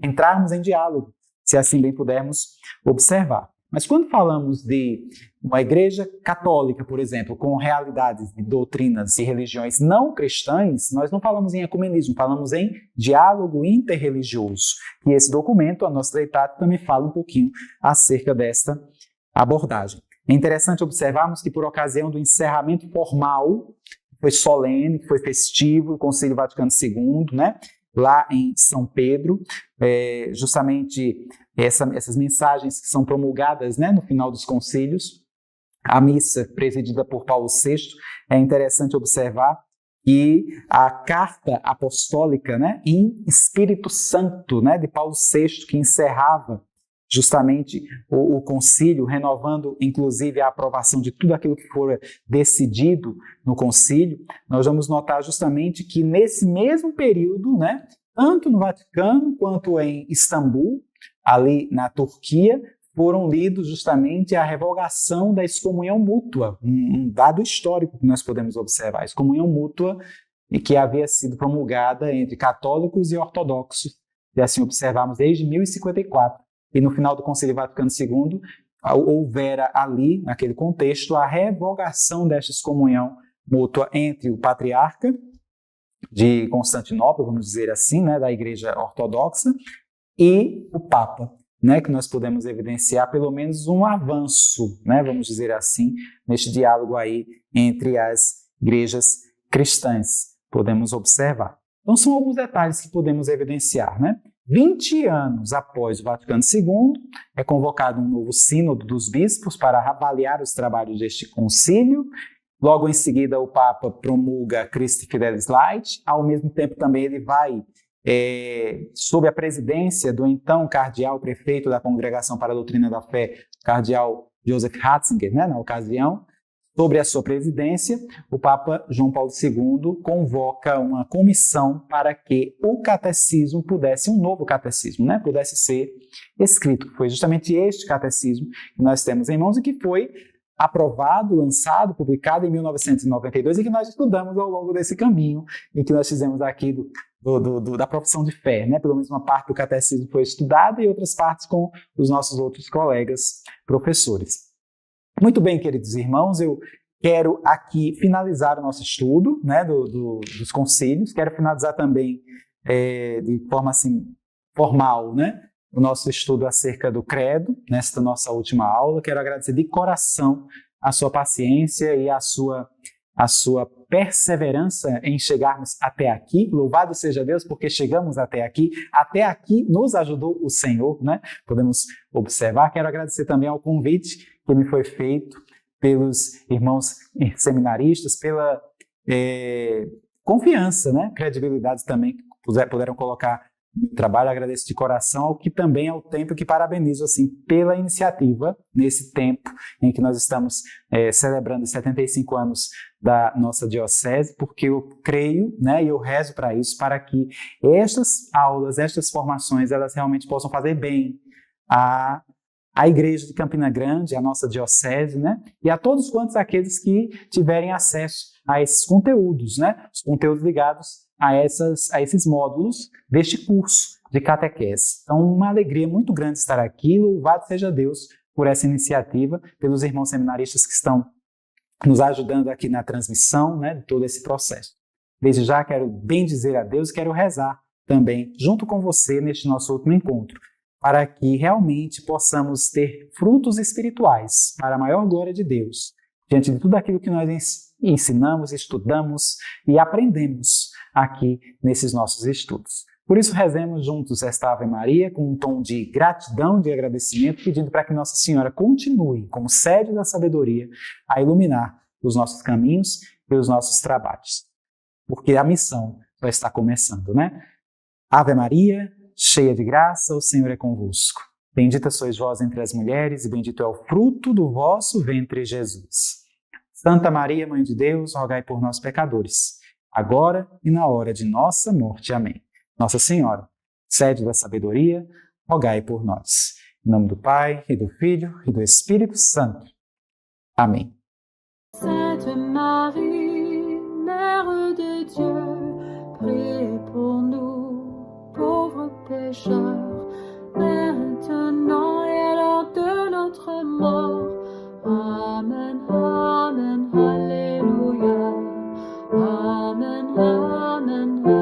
entrarmos em diálogo, se assim bem pudermos observar. Mas quando falamos de uma igreja católica, por exemplo, com realidades de doutrinas e religiões não cristãs, nós não falamos em ecumenismo, falamos em diálogo interreligioso. E esse documento, a Nostra Aetate, também fala um pouquinho acerca desta abordagem. É interessante observarmos que por ocasião do encerramento formal, foi solene, foi festivo, o Concílio Vaticano II, né? Lá em São Pedro, justamente essas mensagens que são promulgadas, né, no final dos concílios, a missa presidida por Paulo VI, é interessante observar que a carta apostólica, né, em Espírito Santo, né, de Paulo VI, que encerrava justamente o concílio, renovando inclusive a aprovação de tudo aquilo que fora decidido no concílio, nós vamos notar justamente que nesse mesmo período, né, tanto no Vaticano quanto em Istambul, ali na Turquia, foram lidos justamente a revogação da excomunhão mútua, um dado histórico que nós podemos observar, a excomunhão mútua que havia sido promulgada entre católicos e ortodoxos, e assim observamos desde 1054. E no final do Concílio Vaticano II, houvera ali, naquele contexto, a revogação desta excomunhão mútua entre o patriarca de Constantinopla, vamos dizer assim, né, da Igreja Ortodoxa, e o Papa, né, que nós podemos evidenciar pelo menos um avanço, né, vamos dizer assim, neste diálogo aí entre as igrejas cristãs, podemos observar. Então são alguns detalhes que podemos evidenciar, né? 20 anos após o Vaticano II, é convocado um novo sínodo dos bispos para avaliar os trabalhos deste concílio. Logo em seguida, o Papa promulga Christi Fidelis Laici. Ao mesmo tempo, também ele vai, sob a presidência do então cardeal prefeito da Congregação para a Doutrina da Fé, cardeal Joseph Ratzinger, né, na ocasião. Sobre a sua presidência, o Papa João Paulo II convoca uma comissão para que o catecismo pudesse, um novo catecismo, né, pudesse ser escrito. Foi justamente este catecismo que nós temos em mãos e que foi aprovado, lançado, publicado em 1992 e que nós estudamos ao longo desse caminho e que nós fizemos aqui da profissão de fé, né? Pelo menos uma parte do catecismo foi estudada e outras partes com os nossos outros colegas professores. Muito bem, queridos irmãos, eu quero aqui finalizar o nosso estudo, né, dos concílios, quero finalizar também de forma assim, formal, né, o nosso estudo acerca do credo, nesta nossa última aula. Quero agradecer de coração a sua paciência e a sua perseverança em chegarmos até aqui. Louvado seja Deus, porque chegamos até aqui nos ajudou o Senhor, né? Podemos observar. Quero agradecer também ao convite que me foi feito pelos irmãos seminaristas, pela confiança, né? Credibilidade também que puderam colocar no trabalho. Agradeço de coração, ao que também é o tempo que parabenizo assim, pela iniciativa nesse tempo em que nós estamos celebrando os 75 anos da nossa diocese, porque eu creio, né, e eu rezo para isso, para que estas aulas, estas formações, elas realmente possam fazer bem a Igreja de Campina Grande, a nossa diocese, né, e a todos quantos aqueles que tiverem acesso a esses conteúdos, né, os conteúdos ligados a esses módulos deste curso de catequese. Então, uma alegria muito grande estar aqui. Louvado seja Deus por essa iniciativa, pelos irmãos seminaristas que estão nos ajudando aqui na transmissão, né, de todo esse processo. Desde já quero bendizer a Deus e quero rezar também junto com você neste nosso último encontro, para que realmente possamos ter frutos espirituais para a maior glória de Deus, diante de tudo aquilo que nós ensinamos, estudamos e aprendemos aqui nesses nossos estudos. Por isso, rezemos juntos esta Ave Maria com um tom de gratidão, de agradecimento, pedindo para que Nossa Senhora continue, como sede da sabedoria, a iluminar os nossos caminhos e os nossos trabalhos. Porque a missão vai estar começando, né? Ave Maria, cheia de graça, o Senhor é convosco. Bendita sois vós entre as mulheres e bendito é o fruto do vosso ventre, Jesus. Santa Maria, Mãe de Deus, rogai por nós, pecadores, agora e na hora de nossa morte. Amém. Nossa Senhora, sede da sabedoria, rogai por nós. Em nome do Pai, e do Filho, e do Espírito Santo. Amém. Sainte Marie, Mère de Dieu, priez pour nous, pauvres pécheurs, maintenant et à l'heure de notre mort. Sternenhimmel